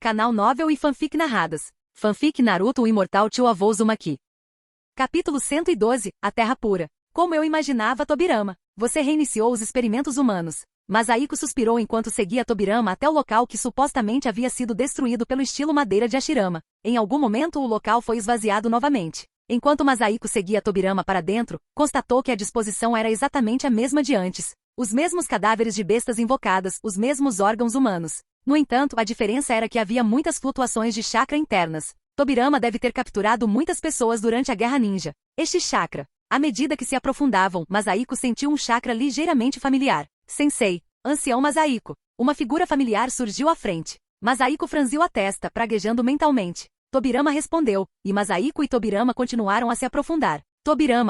Canal Novel e Fanfic Narradas. Fanfic Naruto o Imortal Tio-Avô Uzumaki. Capítulo 112, A Terra Pura. Como eu imaginava, Tobirama. Você reiniciou os experimentos humanos. Masaiko suspirou enquanto seguia Tobirama até o local que supostamente havia sido destruído pelo estilo madeira de Hashirama. Em algum momento o local foi esvaziado novamente. Enquanto Masaiko seguia Tobirama para dentro, constatou que a disposição era exatamente a mesma de antes. Os mesmos cadáveres de bestas invocadas, os mesmos órgãos humanos. No entanto, a diferença era que havia muitas flutuações de chakra internas. Tobirama deve ter capturado muitas pessoas durante a Guerra Ninja. Este chakra. À medida que se aprofundavam, Masaiko sentiu um chakra ligeiramente familiar. Sensei. Ancião Masaiko. Uma figura familiar surgiu à frente. Masaiko franziu a testa, praguejando mentalmente. Tobirama respondeu, e Masaiko e Tobirama continuaram a se aprofundar.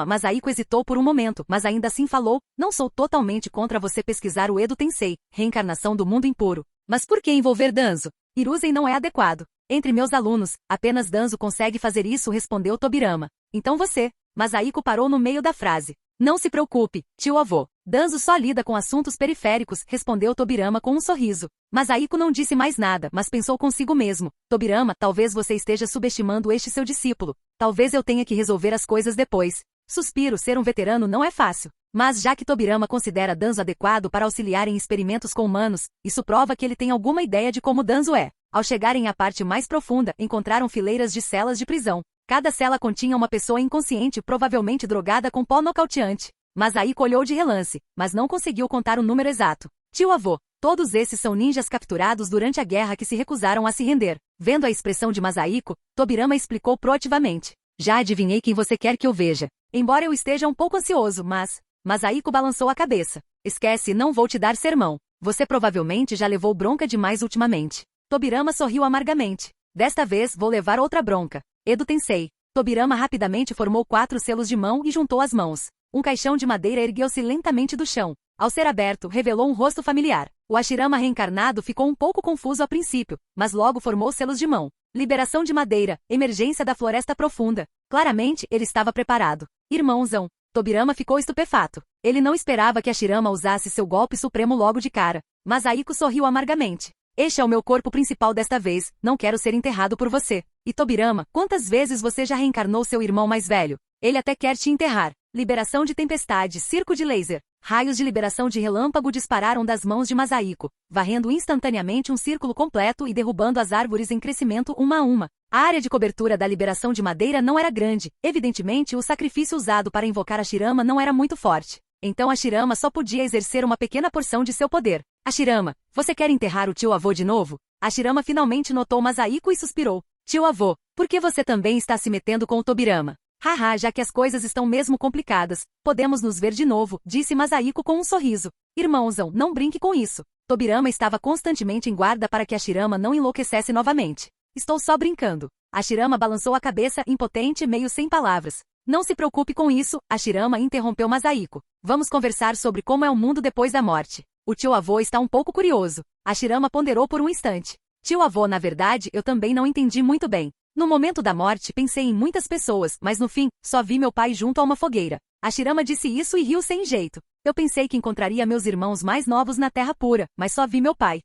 Masaiko hesitou por um momento, mas ainda assim falou, não sou totalmente contra você pesquisar o Edo Tensei, reencarnação do mundo impuro. Mas por que envolver Danzo? Hiruzen não é adequado. Entre meus alunos, apenas Danzo consegue fazer isso, respondeu Tobirama. Então você. Masaiko parou no meio da frase. Não se preocupe, tio-avô. Danzo só lida com assuntos periféricos, respondeu Tobirama com um sorriso. Masaiko não disse mais nada, mas pensou consigo mesmo. Tobirama, talvez você esteja subestimando este seu discípulo. Talvez eu tenha que resolver as coisas depois. Suspiro, ser um veterano não é fácil. Mas já que Tobirama considera Danzo adequado para auxiliar em experimentos com humanos, isso prova que ele tem alguma ideia de como Danzo é. Ao chegarem à parte mais profunda, encontraram fileiras de celas de prisão. Cada cela continha uma pessoa inconsciente, provavelmente drogada com pó nocauteante. Masaiko olhou de relance, mas não conseguiu contar o número exato. Tio-avô, todos esses são ninjas capturados durante a guerra que se recusaram a se render. Vendo a expressão de Masaiko, Tobirama explicou proativamente. Já adivinhei quem você quer que eu veja. Embora eu esteja um pouco ansioso, mas... Masaiko balançou a cabeça. Esquece, não vou te dar sermão. Você provavelmente já levou bronca demais ultimamente. Tobirama sorriu amargamente. Desta vez vou levar outra bronca. Edo Tensei. Tobirama rapidamente formou 4 selos de mão e juntou as mãos. Um caixão de madeira ergueu-se lentamente do chão. Ao ser aberto, revelou um rosto familiar. O Hashirama reencarnado ficou um pouco confuso a princípio, mas logo formou selos de mão. Liberação de madeira, emergência da floresta profunda. Claramente, ele estava preparado. Irmãozão. Tobirama ficou estupefato. Ele não esperava que Hashirama usasse seu golpe supremo logo de cara. Masaiko sorriu amargamente. Este é o meu corpo principal desta vez, não quero ser enterrado por você. E Tobirama, quantas vezes você já reencarnou seu irmão mais velho? Ele até quer te enterrar. Liberação de tempestade, circo de laser. Raios de liberação de relâmpago dispararam das mãos de Masaiko, varrendo instantaneamente um círculo completo e derrubando as árvores em crescimento uma a uma. A área de cobertura da liberação de madeira não era grande, evidentemente o sacrifício usado para invocar Hashirama não era muito forte. Então Hashirama só podia exercer uma pequena porção de seu poder. Hashirama, você quer enterrar o tio-avô de novo? Hashirama finalmente notou Masaiko e suspirou. Tio-avô, por que você também está se metendo com o Tobirama? Haha, já que as coisas estão mesmo complicadas, podemos nos ver de novo, disse Masaiko com um sorriso. Irmãozão, não brinque com isso. Tobirama estava constantemente em guarda para que Hashirama não enlouquecesse novamente. Estou só brincando. Hashirama balançou a cabeça, impotente, meio sem palavras. Não se preocupe com isso, Hashirama interrompeu Masaiko. Vamos conversar sobre como é o mundo depois da morte. O tio-avô está um pouco curioso. Hashirama ponderou por um instante. Tio-avô, na verdade, eu também não entendi muito bem. No momento da morte pensei em muitas pessoas, mas no fim, só vi meu pai junto a uma fogueira. Hashirama disse isso e riu sem jeito. Eu pensei que encontraria meus irmãos mais novos na Terra Pura, mas só vi meu pai.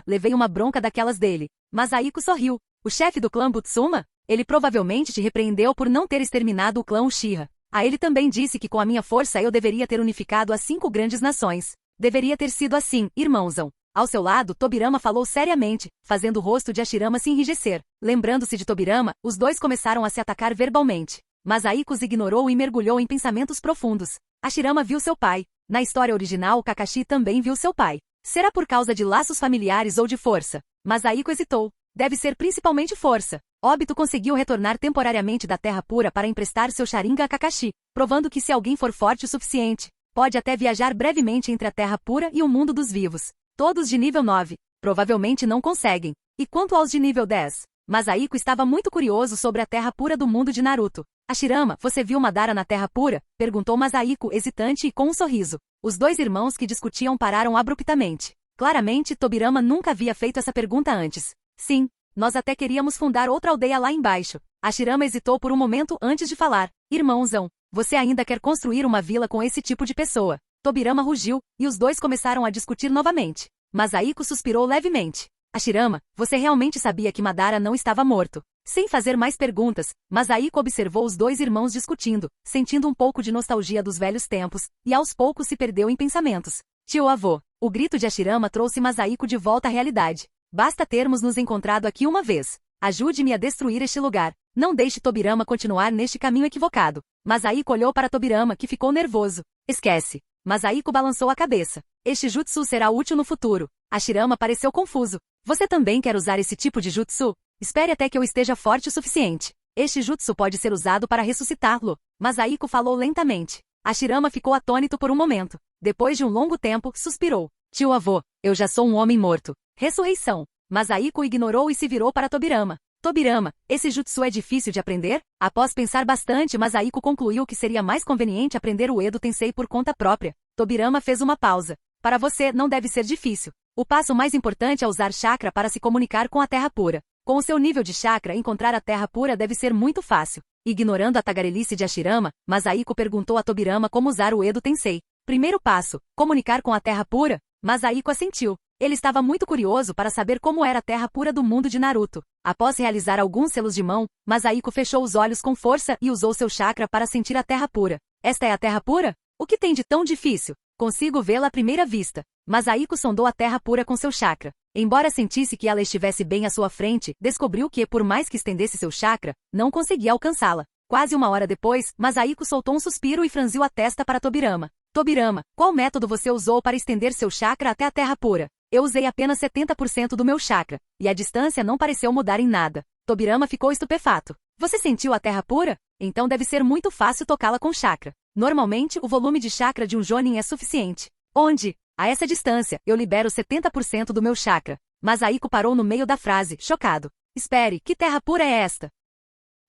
Levei uma bronca daquelas dele. Masaiko sorriu. O chefe do clã Butsuma? Ele provavelmente te repreendeu por não ter exterminado o clã Uchiha. Ele também disse que com a minha força eu deveria ter unificado as 5 grandes nações. Deveria ter sido assim, irmãozão. Ao seu lado, Tobirama falou seriamente, fazendo o rosto de Hashirama se enrijecer. Lembrando-se de Tobirama, os dois começaram a se atacar verbalmente. Masaiko os ignorou e mergulhou em pensamentos profundos. Hashirama viu seu pai. Na história original, Kakashi também viu seu pai. Será por causa de laços familiares ou de força? Masaiko hesitou. Deve ser principalmente força. Obito conseguiu retornar temporariamente da Terra Pura para emprestar seu Sharingan a Kakashi, provando que se alguém for forte o suficiente, pode até viajar brevemente entre a Terra Pura e o mundo dos vivos. Todos de nível 9. Provavelmente não conseguem. E quanto aos de nível 10? Masaiko estava muito curioso sobre a Terra Pura do mundo de Naruto. Hashirama, você viu Madara na Terra Pura? Perguntou Masaiko, hesitante e com um sorriso. Os dois irmãos que discutiam pararam abruptamente. Claramente, Tobirama nunca havia feito essa pergunta antes. Sim, nós até queríamos fundar outra aldeia lá embaixo. Hashirama hesitou por um momento antes de falar. Irmãozão, você ainda quer construir uma vila com esse tipo de pessoa? Tobirama rugiu, e os dois começaram a discutir novamente. Masaiko suspirou levemente. Hashirama, você realmente sabia que Madara não estava morto? Sem fazer mais perguntas, Masahiko observou os dois irmãos discutindo, sentindo um pouco de nostalgia dos velhos tempos, e aos poucos se perdeu em pensamentos. Tio avô, o grito de Hashirama trouxe Masahiko de volta à realidade. Basta termos nos encontrado aqui uma vez. Ajude-me a destruir este lugar. Não deixe Tobirama continuar neste caminho equivocado. Masahiko olhou para Tobirama, que ficou nervoso. Esquece. Masahiko balançou a cabeça. Este jutsu será útil no futuro. Hashirama pareceu confuso. Você também quer usar esse tipo de jutsu? Espere até que eu esteja forte o suficiente. Este jutsu pode ser usado para ressuscitá-lo. Masahiko falou lentamente. Hashirama ficou atônito por um momento. Depois de um longo tempo, suspirou. Tio avô, eu já sou um homem morto. Ressurreição. Masahiko ignorou e se virou para Tobirama. Tobirama, esse jutsu é difícil de aprender? Após pensar bastante, Masahiko concluiu que seria mais conveniente aprender o Edo Tensei por conta própria. Tobirama fez uma pausa. Para você, não deve ser difícil. O passo mais importante é usar chakra para se comunicar com a terra pura. Com o seu nível de chakra, encontrar a terra pura deve ser muito fácil. Ignorando a tagarelice de Hashirama, Masahiko perguntou a Tobirama como usar o Edo Tensei. Primeiro passo, comunicar com a terra pura? Masahiko assentiu. Ele estava muito curioso para saber como era a terra pura do mundo de Naruto. Após realizar alguns selos de mão, Masahiko fechou os olhos com força e usou seu chakra para sentir a terra pura. Esta é a terra pura? O que tem de tão difícil? Consigo vê-la à primeira vista. Masahiko sondou a terra pura com seu chakra. Embora sentisse que ela estivesse bem à sua frente, descobriu que, por mais que estendesse seu chakra, não conseguia alcançá-la. Quase uma hora depois, Masahiko soltou um suspiro e franziu a testa para Tobirama. Tobirama, qual método você usou para estender seu chakra até a terra pura? Eu usei apenas 70% do meu chakra, e a distância não pareceu mudar em nada. Tobirama ficou estupefato. Você sentiu a terra pura? Então deve ser muito fácil tocá-la com chakra. Normalmente, o volume de chakra de um Jonin é suficiente. Onde? A essa distância, eu libero 70% do meu chakra. Masahiko parou no meio da frase, chocado. Espere, que terra pura é esta?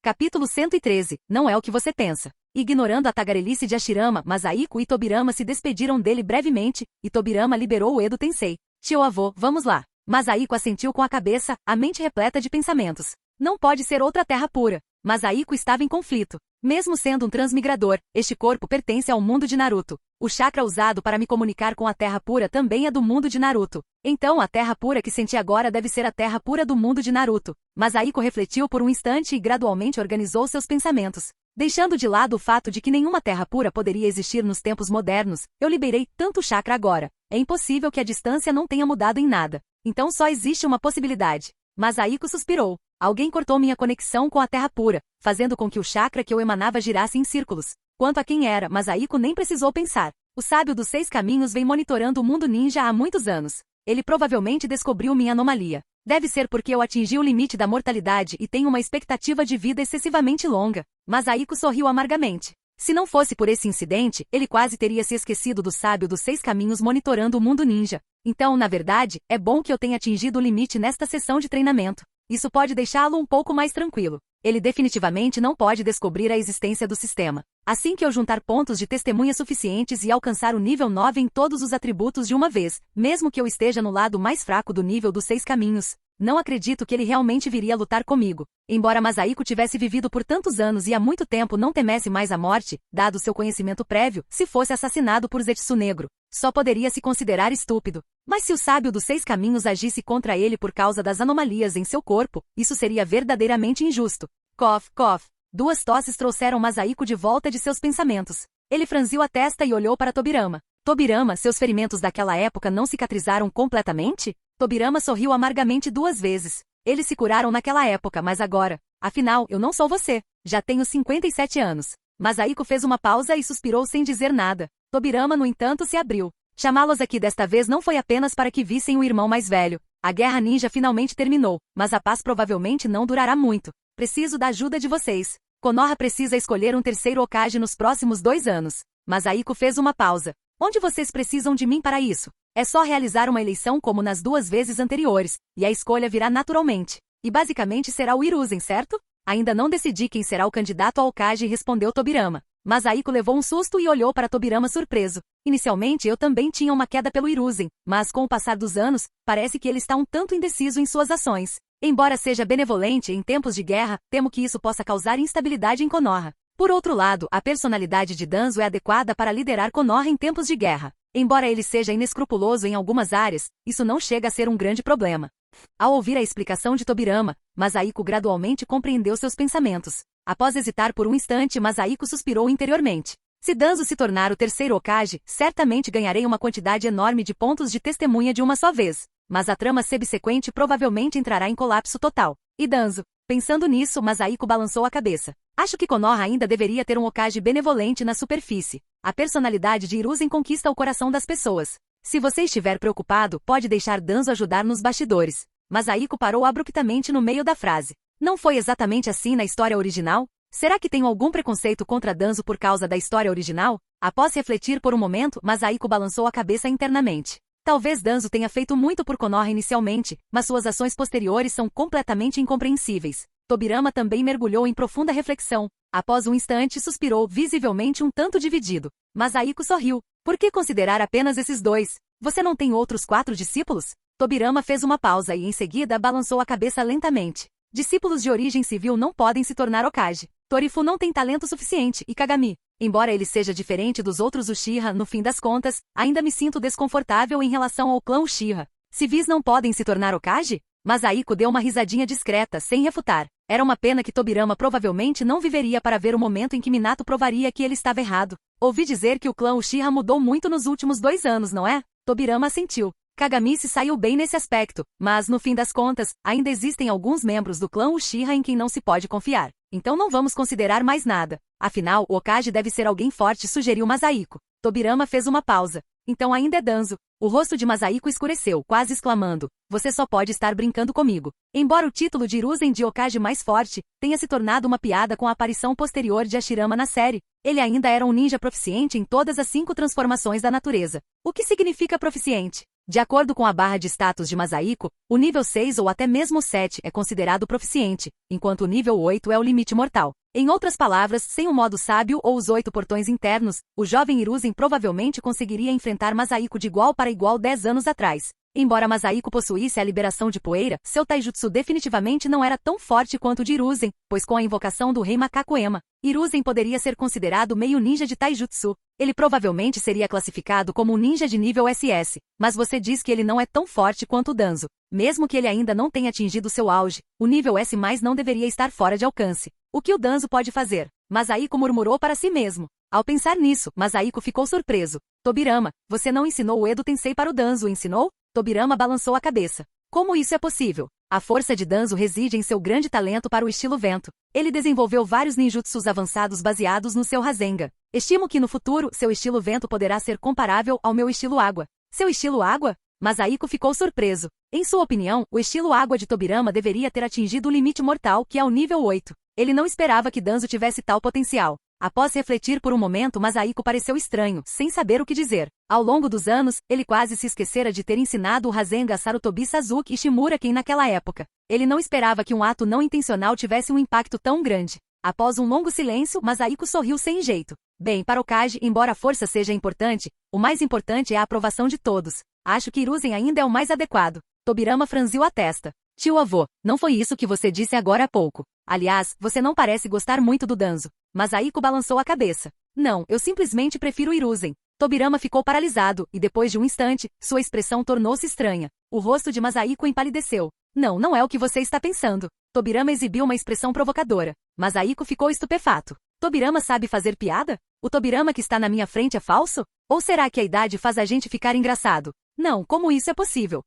Capítulo 113. Não é o que você pensa. Ignorando a tagarelice de Hashirama, Masahiko e Tobirama se despediram dele brevemente, e Tobirama liberou o Edo Tensei. Tio avô, vamos lá. Masahiko assentiu com a cabeça, a mente repleta de pensamentos. Não pode ser outra terra pura. Masahiko estava em conflito. Mesmo sendo um transmigrador, este corpo pertence ao mundo de Naruto. O chakra usado para me comunicar com a terra pura também é do mundo de Naruto. Então a terra pura que senti agora deve ser a terra pura do mundo de Naruto. Masahiko refletiu por um instante e gradualmente organizou seus pensamentos. Deixando de lado o fato de que nenhuma terra pura poderia existir nos tempos modernos, eu liberei tanto chakra agora. É impossível que a distância não tenha mudado em nada. Então só existe uma possibilidade. Masahiko suspirou. Alguém cortou minha conexão com a terra pura, fazendo com que o chakra que eu emanava girasse em círculos. Quanto a quem era, Masahiko nem precisou pensar. O sábio dos 6 caminhos vem monitorando o mundo ninja há muitos anos. Ele provavelmente descobriu minha anomalia. Deve ser porque eu atingi o limite da mortalidade e tenho uma expectativa de vida excessivamente longa. Masahiko sorriu amargamente. Se não fosse por esse incidente, ele quase teria se esquecido do sábio dos 6 caminhos monitorando o mundo ninja. Então, na verdade, é bom que eu tenha atingido o limite nesta sessão de treinamento. Isso pode deixá-lo um pouco mais tranquilo. Ele definitivamente não pode descobrir a existência do sistema. Assim que eu juntar pontos de testemunha suficientes e alcançar o nível 9 em todos os atributos de uma vez, mesmo que eu esteja no lado mais fraco do nível dos 6 caminhos, não acredito que ele realmente viria lutar comigo. Embora Masahiko tivesse vivido por tantos anos e há muito tempo não temesse mais a morte, dado seu conhecimento prévio, se fosse assassinado por Zetsu Negro, só poderia se considerar estúpido. Mas se o sábio dos 6 caminhos agisse contra ele por causa das anomalias em seu corpo, isso seria verdadeiramente injusto. Cough, cough. 2 tosses trouxeram Masahiko de volta de seus pensamentos. Ele franziu a testa e olhou para Tobirama. Tobirama, seus ferimentos daquela época não cicatrizaram completamente? Tobirama sorriu amargamente 2 vezes. Eles se curaram naquela época, mas agora... Afinal, eu não sou você. Já tenho 57 anos. Masahiko fez uma pausa e suspirou sem dizer nada. Tobirama, no entanto, se abriu. Chamá-los aqui desta vez não foi apenas para que vissem o irmão mais velho. A guerra ninja finalmente terminou, mas a paz provavelmente não durará muito. Preciso da ajuda de vocês. Konoha precisa escolher um terceiro Hokage nos próximos 2 anos. Masahiko fez uma pausa. Onde vocês precisam de mim para isso? É só realizar uma eleição como nas 2 vezes anteriores, e a escolha virá naturalmente. E basicamente será o Hiruzen, certo? Ainda não decidi quem será o candidato a Hokage, respondeu Tobirama. Masahiko levou um susto e olhou para Tobirama surpreso. Inicialmente eu também tinha uma queda pelo Hiruzen, mas com o passar dos anos, parece que ele está um tanto indeciso em suas ações. Embora seja benevolente em tempos de guerra, temo que isso possa causar instabilidade em Konoha. Por outro lado, a personalidade de Danzo é adequada para liderar Konoha em tempos de guerra. Embora ele seja inescrupuloso em algumas áreas, isso não chega a ser um grande problema. Ao ouvir a explicação de Tobirama, Masahiko gradualmente compreendeu seus pensamentos. Após hesitar por um instante, Masahiko suspirou interiormente. Se Danzo se tornar o terceiro Hokage, certamente ganharei uma quantidade enorme de pontos de testemunha de uma só vez. Mas a trama subsequente provavelmente entrará em colapso total. E Danzo? Pensando nisso, Masahiko balançou a cabeça. Acho que Konoha ainda deveria ter um Hokage benevolente na superfície. A personalidade de Hiruzen conquista o coração das pessoas. Se você estiver preocupado, pode deixar Danzo ajudar nos bastidores. Masahiko parou abruptamente no meio da frase. Não foi exatamente assim na história original? Será que tenho algum preconceito contra Danzo por causa da história original? Após refletir por um momento, Masahiko balançou a cabeça internamente. Talvez Danzo tenha feito muito por Konoha inicialmente, mas suas ações posteriores são completamente incompreensíveis. Tobirama também mergulhou em profunda reflexão. Após um instante, suspirou, visivelmente um tanto dividido. Masahiko sorriu. Por que considerar apenas esses dois? Você não tem outros 4 discípulos? Tobirama fez uma pausa e em seguida balançou a cabeça lentamente. Discípulos de origem civil não podem se tornar Hokage. Torifu não tem talento suficiente e Kagami, embora ele seja diferente dos outros Uchiha, no fim das contas, ainda me sinto desconfortável em relação ao clã Uchiha. Civis não podem se tornar Hokage? Masahiko deu uma risadinha discreta, sem refutar. Era uma pena que Tobirama provavelmente não viveria para ver o momento em que Minato provaria que ele estava errado. Ouvi dizer que o clã Uchiha mudou muito nos últimos 2 anos, não é? Tobirama assentiu. Kagami se saiu bem nesse aspecto, mas, no fim das contas, ainda existem alguns membros do clã Uchiha em quem não se pode confiar. Então não vamos considerar mais nada. Afinal, o Hokage deve ser alguém forte, sugeriu Masahiko. Tobirama fez uma pausa. Então ainda é Danzo. O rosto de Masahiko escureceu, quase exclamando. Você só pode estar brincando comigo. Embora o título de Hiruzen de Hokage mais forte tenha se tornado uma piada com a aparição posterior de Hashirama na série, ele ainda era um ninja proficiente em todas as 5 transformações da natureza. O que significa proficiente? De acordo com a barra de status de Masahiko, o nível 6 ou até mesmo 7 é considerado proficiente, enquanto o nível 8 é o limite mortal. Em outras palavras, sem o modo sábio ou os 8 portões internos, o jovem Hiruzen provavelmente conseguiria enfrentar Masahiko de igual para igual 10 anos atrás. Embora Masahiko possuísse a liberação de poeira, seu taijutsu definitivamente não era tão forte quanto o de Hiruzen, pois com a invocação do rei macaco Ema, Hiruzen poderia ser considerado meio ninja de taijutsu. Ele provavelmente seria classificado como um ninja de nível SS, mas você diz que ele não é tão forte quanto o Danzo. Mesmo que ele ainda não tenha atingido seu auge, o nível S+ não deveria estar fora de alcance. O que o Danzo pode fazer? Masahiko murmurou para si mesmo. Ao pensar nisso, Masahiko ficou surpreso. Tobirama, você não ensinou o Edo Tensei para o Danzo, ensinou? Tobirama balançou a cabeça. Como isso é possível? A força de Danzo reside em seu grande talento para o estilo vento. Ele desenvolveu vários ninjutsus avançados baseados no seu Rasengan. Estimo que no futuro, seu estilo vento poderá ser comparável ao meu estilo água. Seu estilo água? Masahiko ficou surpreso. Em sua opinião, o estilo água de Tobirama deveria ter atingido o limite mortal, que é o nível 8. Ele não esperava que Danzo tivesse tal potencial. Após refletir por um momento, Masahiko pareceu estranho, sem saber o que dizer. Ao longo dos anos, ele quase se esquecera de ter ensinado o Rasengan a Sarutobi Sasuke e Shimura Ken naquela época. Ele não esperava que um ato não intencional tivesse um impacto tão grande. Após um longo silêncio, Masahiko sorriu sem jeito. Bem, para o Hokage, embora a força seja importante, o mais importante é a aprovação de todos. Acho que Hiruzen ainda é o mais adequado. Tobirama franziu a testa. Tio avô, não foi isso que você disse agora há pouco. Aliás, você não parece gostar muito do Danzo. Masahiko balançou a cabeça. Não, eu simplesmente prefiro Hiruzen. Tobirama ficou paralisado, e depois de um instante, sua expressão tornou-se estranha. O rosto de Masahiko empalideceu. Não, não é o que você está pensando. Tobirama exibiu uma expressão provocadora. Masahiko ficou estupefato. Tobirama sabe fazer piada? O Tobirama que está na minha frente é falso? Ou será que a idade faz a gente ficar engraçado? Não, como isso é possível?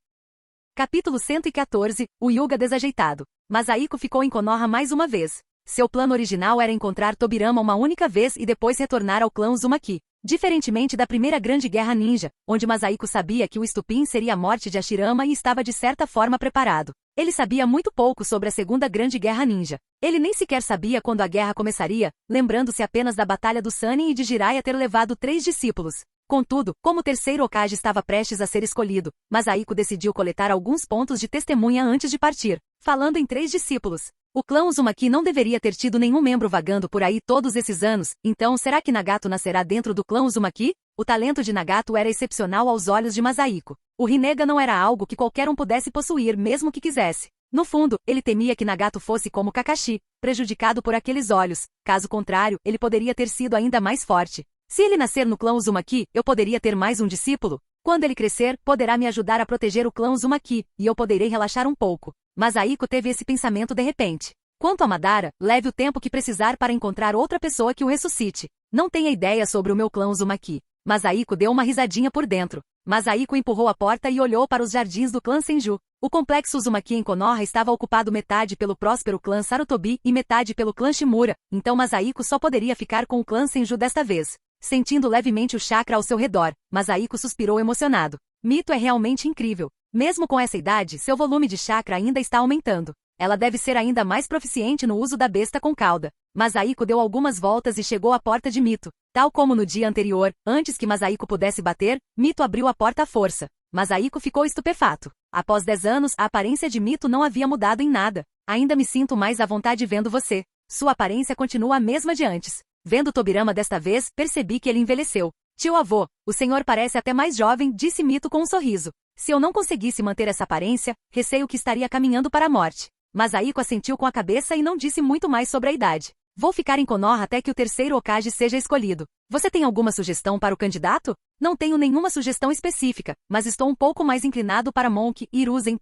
Capítulo 114, o Hyuga desajeitado. Masahiko ficou em Konoha mais uma vez. Seu plano original era encontrar Tobirama uma única vez e depois retornar ao clã Uzumaki. Diferentemente da primeira grande guerra ninja, onde Masahiko sabia que o estupim seria a morte de Hashirama e estava de certa forma preparado. Ele sabia muito pouco sobre a segunda grande guerra ninja. Ele nem sequer sabia quando a guerra começaria, lembrando-se apenas da batalha do Sannin e de Jiraiya ter levado 3 discípulos. Contudo, como o terceiro Hokage estava prestes a ser escolhido, Masahiko decidiu coletar alguns pontos de testemunha antes de partir. Falando em 3 discípulos, o clã Uzumaki não deveria ter tido nenhum membro vagando por aí todos esses anos, então será que Nagato nascerá dentro do clã Uzumaki? O talento de Nagato era excepcional aos olhos de Masahiko. O Rinnegan não era algo que qualquer um pudesse possuir mesmo que quisesse. No fundo, ele temia que Nagato fosse como Kakashi, prejudicado por aqueles olhos. Caso contrário, ele poderia ter sido ainda mais forte. Se ele nascer no clã Uzumaki, eu poderia ter mais um discípulo? Quando ele crescer, poderá me ajudar a proteger o clã Uzumaki, e eu poderei relaxar um pouco. Mas Aiko teve esse pensamento de repente. Quanto a Madara, leve o tempo que precisar para encontrar outra pessoa que o ressuscite. Não tenha ideia sobre o meu clã Uzumaki. Mas Aiko deu uma risadinha por dentro. Mas Aiko empurrou a porta e olhou para os jardins do clã Senju. O complexo Uzumaki em Konoha estava ocupado metade pelo próspero clã Sarutobi e metade pelo clã Shimura, então Masahiko só poderia ficar com o clã Senju desta vez. Sentindo levemente o chakra ao seu redor, Masahiko suspirou emocionado. Mito é realmente incrível. Mesmo com essa idade, seu volume de chakra ainda está aumentando. Ela deve ser ainda mais proficiente no uso da besta com cauda. Masahiko deu algumas voltas e chegou à porta de Mito. Tal como no dia anterior, antes que Masahiko pudesse bater, Mito abriu a porta à força. Masahiko ficou estupefato. Após 10 anos, a aparência de Mito não havia mudado em nada. Ainda me sinto mais à vontade vendo você. Sua aparência continua a mesma de antes. Vendo Tobirama desta vez, percebi que ele envelheceu. Tio avô, o senhor parece até mais jovem, disse Mito com um sorriso. Se eu não conseguisse manter essa aparência, receio que estaria caminhando para a morte. Masahiko assentiu com a cabeça e não disse muito mais sobre a idade. Vou ficar em Konoha até que o terceiro Hokage seja escolhido. Você tem alguma sugestão para o candidato? Não tenho nenhuma sugestão específica, mas estou um pouco mais inclinado para Monk e Hiruzen.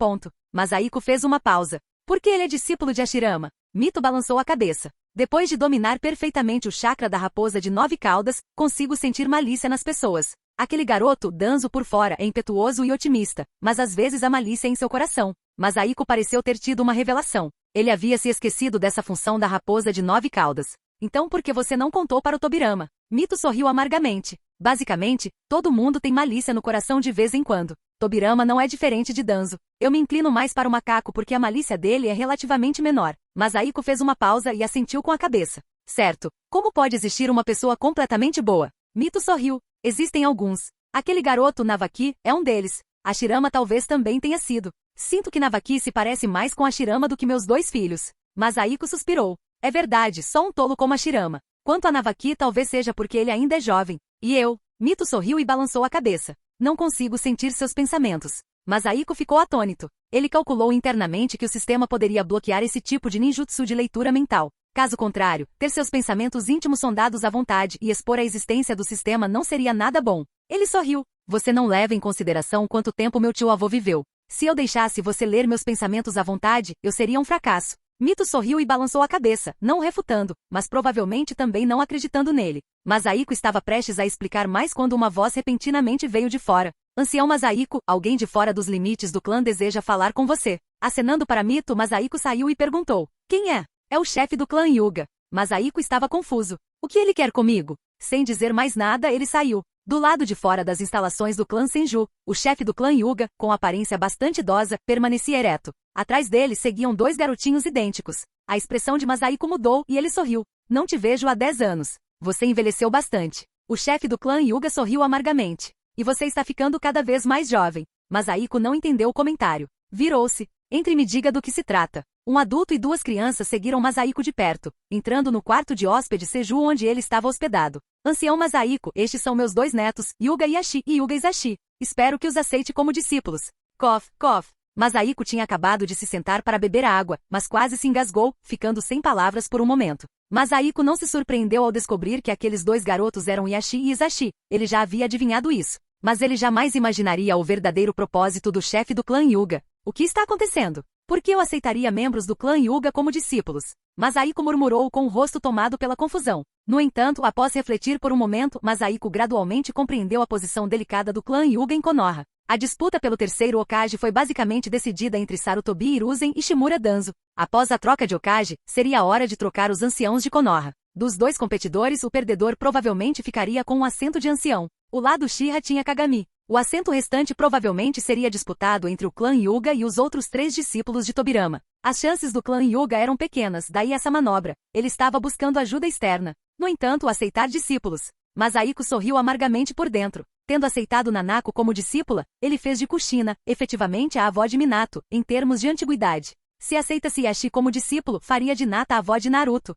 Masahiko fez uma pausa. Por que ele é discípulo de Hashirama? Mito balançou a cabeça. Depois de dominar perfeitamente o chakra da raposa de 9 caudas, consigo sentir malícia nas pessoas. Aquele garoto, Danzo por fora, é impetuoso e otimista, mas às vezes há malícia em seu coração. Masahiko pareceu ter tido uma revelação. Ele havia se esquecido dessa função da raposa de 9 caudas. Então por que você não contou para o Tobirama? Mito sorriu amargamente. Basicamente, todo mundo tem malícia no coração de vez em quando. Tobirama não é diferente de Danzo. Eu me inclino mais para o macaco porque a malícia dele é relativamente menor. Masahiko fez uma pausa e assentiu com a cabeça. Certo. Como pode existir uma pessoa completamente boa? Mito sorriu. Existem alguns. Aquele garoto Navaki é um deles. Hashirama talvez também tenha sido. Sinto que Navaki se parece mais com Hashirama do que meus 2 filhos. Masahiko suspirou. É verdade, só um tolo como Hashirama. Quanto a Navaki talvez seja porque ele ainda é jovem. E eu? Mito sorriu e balançou a cabeça. Não consigo sentir seus pensamentos. Masahiko ficou atônito. Ele calculou internamente que o sistema poderia bloquear esse tipo de ninjutsu de leitura mental. Caso contrário, ter seus pensamentos íntimos sondados à vontade e expor a existência do sistema não seria nada bom. Ele sorriu. Você não leva em consideração quanto tempo meu tio-avô viveu. Se eu deixasse você ler meus pensamentos à vontade, eu seria um fracasso. Mito sorriu e balançou a cabeça, não o refutando, mas provavelmente também não acreditando nele. Masahiko estava prestes a explicar mais quando uma voz repentinamente veio de fora. Ancião Masahiko, alguém de fora dos limites do clã deseja falar com você. Acenando para Mito, Masahiko saiu e perguntou. Quem é? É o chefe do clã Hyuga. Masahiko estava confuso. O que ele quer comigo? Sem dizer mais nada, ele saiu. Do lado de fora das instalações do clã Senju, o chefe do clã Hyuga, com aparência bastante idosa, permanecia ereto. Atrás dele seguiam 2 garotinhos idênticos. A expressão de Masahiko mudou e ele sorriu. Não te vejo há 10 anos. Você envelheceu bastante. O chefe do clã Hyuga sorriu amargamente. E você está ficando cada vez mais jovem. Masahiko não entendeu o comentário. Virou-se. Entre e me diga do que se trata. Um adulto e 2 crianças seguiram Masahiko de perto, entrando no quarto de hóspede Seju onde ele estava hospedado. Ancião Masahiko, estes são meus 2 netos, Hyuga Yashi e Hyuga Izashi. Espero que os aceite como discípulos. Cof, cof. Masahiko tinha acabado de se sentar para beber água, mas quase se engasgou, ficando sem palavras por um momento. Masahiko não se surpreendeu ao descobrir que aqueles 2 garotos eram Yashi e Izashi. Ele já havia adivinhado isso. Mas ele jamais imaginaria o verdadeiro propósito do chefe do clã Hyuga. O que está acontecendo? Por que eu aceitaria membros do clã Hyuga como discípulos? Masahiko murmurou com o rosto tomado pela confusão. No entanto, após refletir por um momento, Masahiko gradualmente compreendeu a posição delicada do clã Hyuga em Konoha. A disputa pelo terceiro Hokage foi basicamente decidida entre Sarutobi Hiruzen e Shimura Danzo. Após a troca de Hokage, seria a hora de trocar os anciãos de Konoha. Dos 2 competidores, o perdedor provavelmente ficaria com um assento de ancião. O lado Uchiha tinha Kagami. O assento restante provavelmente seria disputado entre o clã Hyuga e os outros 3 discípulos de Tobirama. As chances do clã Hyuga eram pequenas, daí essa manobra. Ele estava buscando ajuda externa. No entanto, aceitar discípulos. Masahiko sorriu amargamente por dentro. Tendo aceitado Nanako como discípula, ele fez de Kushina, efetivamente a avó de Minato, em termos de antiguidade. Se aceita-se Yashi como discípulo, faria de Nata a avó de Naruto.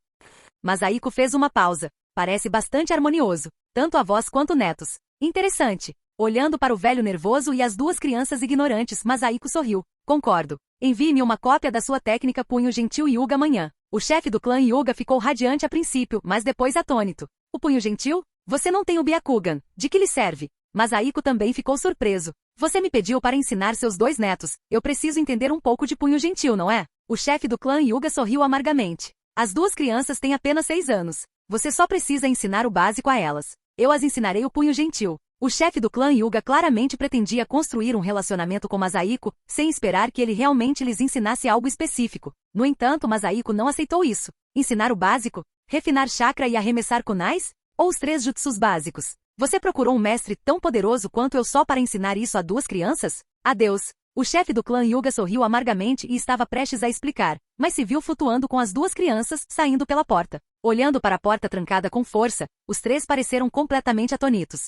Masahiko fez uma pausa. Parece bastante harmonioso. Tanto avós quanto netos. Interessante. Olhando para o velho nervoso e as 2 crianças ignorantes, Masahiko sorriu. Concordo. Envie-me uma cópia da sua técnica Punho Gentil Hyuga amanhã. O chefe do clã Hyuga ficou radiante a princípio, mas depois atônito. O Punho Gentil? Você não tem o Byakugan. De que lhe serve? Masahiko também ficou surpreso. Você me pediu para ensinar seus 2 netos. Eu preciso entender um pouco de punho gentil, não é? O chefe do clã Hyuga sorriu amargamente. As 2 crianças têm apenas 6 anos. Você só precisa ensinar o básico a elas. Eu as ensinarei o punho gentil. O chefe do clã Hyuga claramente pretendia construir um relacionamento com Masahiko, sem esperar que ele realmente lhes ensinasse algo específico. No entanto, Masahiko não aceitou isso. Ensinar o básico? Refinar chakra e arremessar kunais? Ou os 3 jutsus básicos? Você procurou um mestre tão poderoso quanto eu só para ensinar isso a 2 crianças? Adeus. O chefe do clã Hyuga sorriu amargamente e estava prestes a explicar, mas se viu flutuando com as 2 crianças saindo pela porta. Olhando para a porta trancada com força, os 3 pareceram completamente atônitos.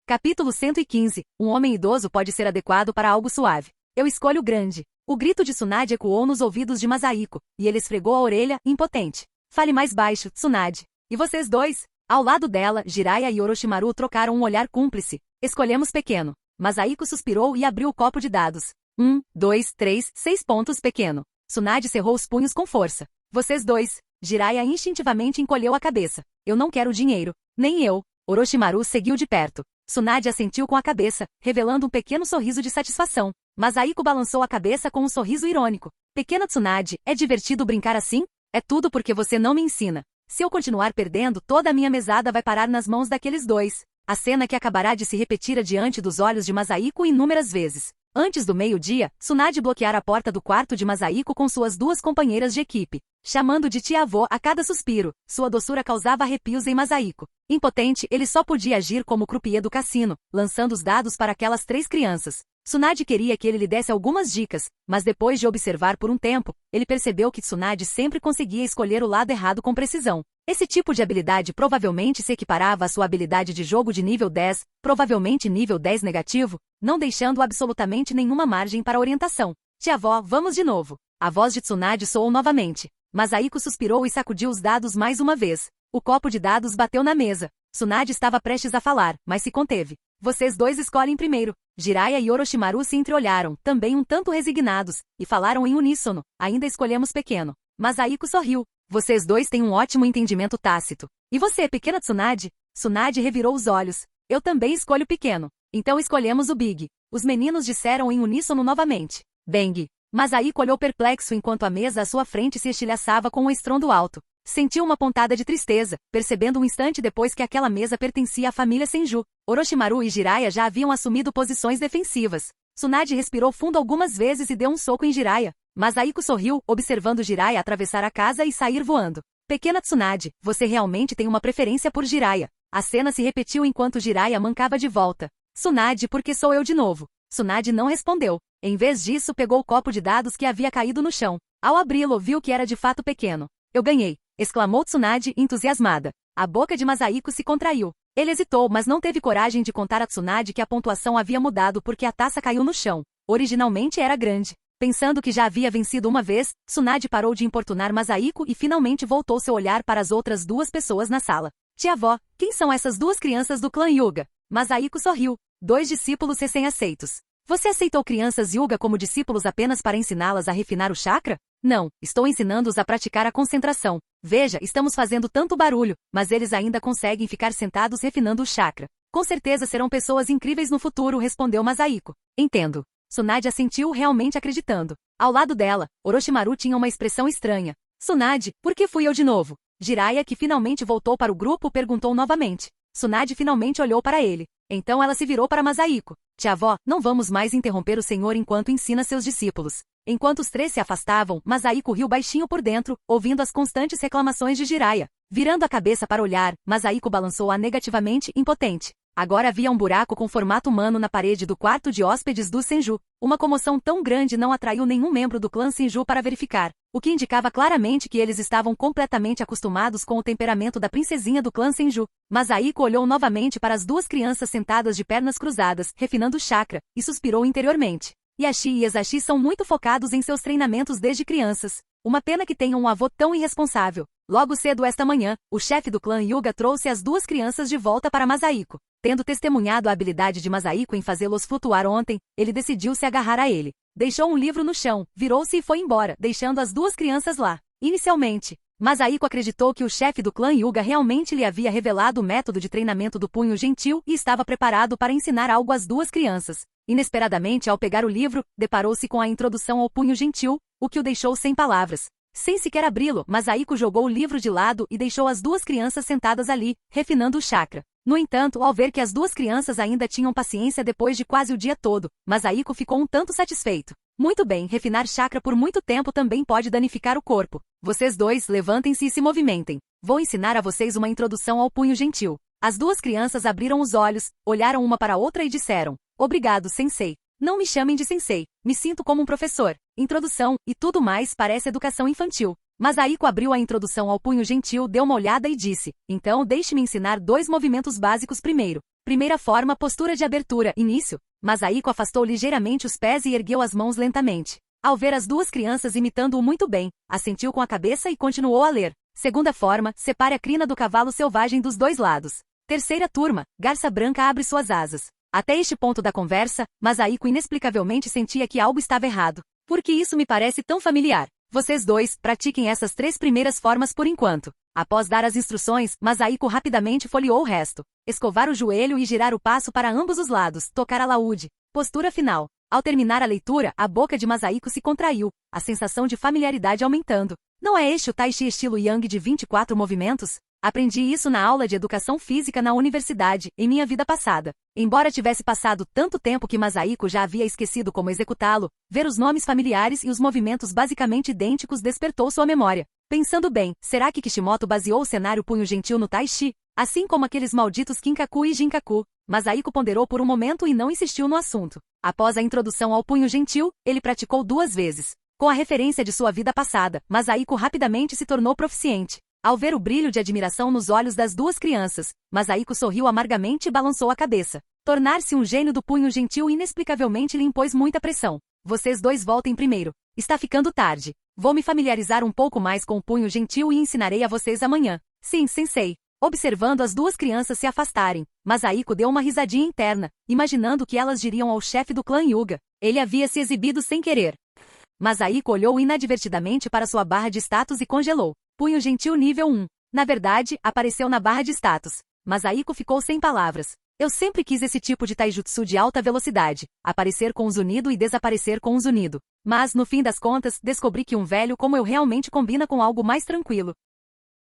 Capítulo 115. Um homem idoso pode ser adequado para algo suave. Eu escolho o grande. O grito de Tsunade ecoou nos ouvidos de Masahiko, e ele esfregou a orelha, impotente. Fale mais baixo, Tsunade. E vocês 2? Ao lado dela, Jiraiya e Orochimaru trocaram um olhar cúmplice. Escolhemos pequeno. Masahiko suspirou e abriu o copo de dados. 1, 2, 3, 6 pontos pequeno. Tsunade cerrou os punhos com força. Vocês 2. Jiraiya instintivamente encolheu a cabeça. Eu não quero dinheiro. Nem eu. Orochimaru seguiu de perto. Tsunade assentiu com a cabeça, revelando um pequeno sorriso de satisfação. Masahiko balançou a cabeça com um sorriso irônico. Pequena Tsunade, é divertido brincar assim? É tudo porque você não me ensina. Se eu continuar perdendo, toda a minha mesada vai parar nas mãos daqueles 2. A cena que acabará de se repetir diante dos olhos de Masahiko inúmeras vezes. Antes do meio-dia, Tsunade bloqueara a porta do quarto de Masahiko com suas 2 companheiras de equipe, chamando de tia-avó a cada suspiro. Sua doçura causava arrepios em Masahiko. Impotente, ele só podia agir como croupier do cassino, lançando os dados para aquelas 3 crianças. Tsunade queria que ele lhe desse algumas dicas, mas depois de observar por um tempo, ele percebeu que Tsunade sempre conseguia escolher o lado errado com precisão. Esse tipo de habilidade provavelmente se equiparava à sua habilidade de jogo de nível 10, provavelmente nível 10 negativo, não deixando absolutamente nenhuma margem para orientação. Tia-avó, vamos de novo. A voz de Tsunade soou novamente. Masahiko suspirou e sacudiu os dados mais uma vez. O copo de dados bateu na mesa. Tsunade estava prestes a falar, mas se conteve. Vocês 2 escolhem primeiro. Jiraiya e Orochimaru se entreolharam, também um tanto resignados, e falaram em uníssono. Ainda escolhemos pequeno. Masahiko sorriu. Vocês 2 têm um ótimo entendimento tácito. E você, pequena Tsunade? Tsunade revirou os olhos. Eu também escolho pequeno. Então escolhemos o Big. Os meninos disseram em uníssono novamente. Bang. Masahiko olhou perplexo enquanto a mesa à sua frente se estilhaçava com um estrondo alto. Sentiu uma pontada de tristeza, percebendo um instante depois que aquela mesa pertencia à família Senju. Orochimaru e Jiraiya já haviam assumido posições defensivas. Tsunade respirou fundo algumas vezes e deu um soco em Jiraiya. Masahiko sorriu, observando Jiraiya atravessar a casa e sair voando. Pequena Tsunade, você realmente tem uma preferência por Jiraiya. A cena se repetiu enquanto Jiraiya mancava de volta. Tsunade, por que sou eu de novo? Tsunade não respondeu. Em vez disso, pegou o copo de dados que havia caído no chão. Ao abri-lo, viu que era de fato pequeno. Eu ganhei! Exclamou Tsunade, entusiasmada. A boca de Masahiko se contraiu. Ele hesitou, mas não teve coragem de contar a Tsunade que a pontuação havia mudado porque a taça caiu no chão. Originalmente era grande. Pensando que já havia vencido uma vez, Tsunade parou de importunar Masahiko e finalmente voltou seu olhar para as outras 2 pessoas na sala. Tia-avó, quem são essas 2 crianças do clã Hyuga? Masahiko sorriu. 2 discípulos recém-aceitos. Você aceitou crianças Hyuga como discípulos apenas para ensiná-las a refinar o chakra? Não, estou ensinando-os a praticar a concentração. Veja, estamos fazendo tanto barulho, mas eles ainda conseguem ficar sentados refinando o chakra. Com certeza serão pessoas incríveis no futuro, respondeu Masahiko. Entendo. Tsunade assentiu, realmente acreditando. Ao lado dela, Orochimaru tinha uma expressão estranha. Tsunade, por que fui eu de novo? Jiraiya, que finalmente voltou para o grupo, perguntou novamente. Tsunade finalmente olhou para ele. Então ela se virou para Masahiko. Tia-avó, não vamos mais interromper o senhor enquanto ensina seus discípulos. Enquanto os 3 se afastavam, Masahiko riu baixinho por dentro, ouvindo as constantes reclamações de Jiraiya. Virando a cabeça para olhar, Masahiko balançou-a negativamente, impotente. Agora havia um buraco com formato humano na parede do quarto de hóspedes do Senju. Uma comoção tão grande não atraiu nenhum membro do clã Senju para verificar, o que indicava claramente que eles estavam completamente acostumados com o temperamento da princesinha do clã Senju. Masahiko olhou novamente para as 2 crianças sentadas de pernas cruzadas, refinando o chakra, e suspirou interiormente. Yashi e Esashi são muito focados em seus treinamentos desde crianças. Uma pena que tenham um avô tão irresponsável. Logo cedo esta manhã, o chefe do clã Hyuga trouxe as 2 crianças de volta para Masahiko. Tendo testemunhado a habilidade de Masahiko em fazê-los flutuar ontem, ele decidiu se agarrar a ele. Deixou um livro no chão, virou-se e foi embora, deixando as 2 crianças lá. Inicialmente, Masahiko acreditou que o chefe do clã Hyuga realmente lhe havia revelado o método de treinamento do punho gentil e estava preparado para ensinar algo às duas crianças. Inesperadamente, ao pegar o livro, deparou-se com a introdução ao punho gentil, o que o deixou sem palavras. Sem sequer abri-lo, Masahiko jogou o livro de lado e deixou as duas crianças sentadas ali, refinando o chakra. No entanto, ao ver que as duas crianças ainda tinham paciência depois de quase o dia todo, Masahiko ficou um tanto satisfeito. Muito bem, refinar chakra por muito tempo também pode danificar o corpo. Vocês dois, levantem-se e se movimentem. Vou ensinar a vocês uma introdução ao punho gentil. As duas crianças abriram os olhos, olharam uma para a outra e disseram: Obrigado, sensei. Não me chamem de sensei. Me sinto como um professor. Introdução, e tudo mais parece educação infantil. Masahiko abriu a introdução ao punho gentil, deu uma olhada e disse: Então deixe-me ensinar 2 movimentos básicos primeiro. Primeira forma, postura de abertura, início. Masahiko afastou ligeiramente os pés e ergueu as mãos lentamente. Ao ver as duas crianças imitando-o muito bem, assentiu com a cabeça e continuou a ler. Segunda forma, separe a crina do cavalo selvagem dos 2 lados. Terceira turma, garça branca abre suas asas. Até este ponto da conversa, Masahiko inexplicavelmente sentia que algo estava errado. Por que isso me parece tão familiar? Vocês dois, pratiquem essas 3 primeiras formas por enquanto. Após dar as instruções, Masahiko rapidamente folheou o resto. Escovar o joelho e girar o passo para ambos os lados, tocar alaúde. Postura final. Ao terminar a leitura, a boca de Masahiko se contraiu, a sensação de familiaridade aumentando. Não é este o Tai Chi estilo Yang de 24 movimentos? Aprendi isso na aula de educação física na universidade, em minha vida passada. Embora tivesse passado tanto tempo que Masahiko já havia esquecido como executá-lo, ver os nomes familiares e os movimentos basicamente idênticos despertou sua memória. Pensando bem, será que Kishimoto baseou o cenário punho gentil no Tai Chi? Assim como aqueles malditos Kinkaku e Jinkaku. Masahiko ponderou por um momento e não insistiu no assunto. Após a introdução ao punho gentil, ele praticou 2 vezes. Com a referência de sua vida passada, Masahiko rapidamente se tornou proficiente. Ao ver o brilho de admiração nos olhos das duas crianças, Masahiko sorriu amargamente e balançou a cabeça. Tornar-se um gênio do punho gentil inexplicavelmente lhe impôs muita pressão. Vocês dois voltem primeiro. Está ficando tarde. Vou me familiarizar um pouco mais com o punho gentil e ensinarei a vocês amanhã. Sim, sensei. Observando as duas crianças se afastarem, Masahiko deu uma risadinha interna, imaginando que elas diriam ao chefe do clã Hyuga. Ele havia se exibido sem querer. Masahiko olhou inadvertidamente para sua barra de status e congelou. Punho gentil nível 1. Na verdade, apareceu na barra de status. Masahiko ficou sem palavras. Eu sempre quis esse tipo de taijutsu de alta velocidade, aparecer com um zunido e desaparecer com um zunido. Mas, no fim das contas, descobri que um velho como eu realmente combina com algo mais tranquilo.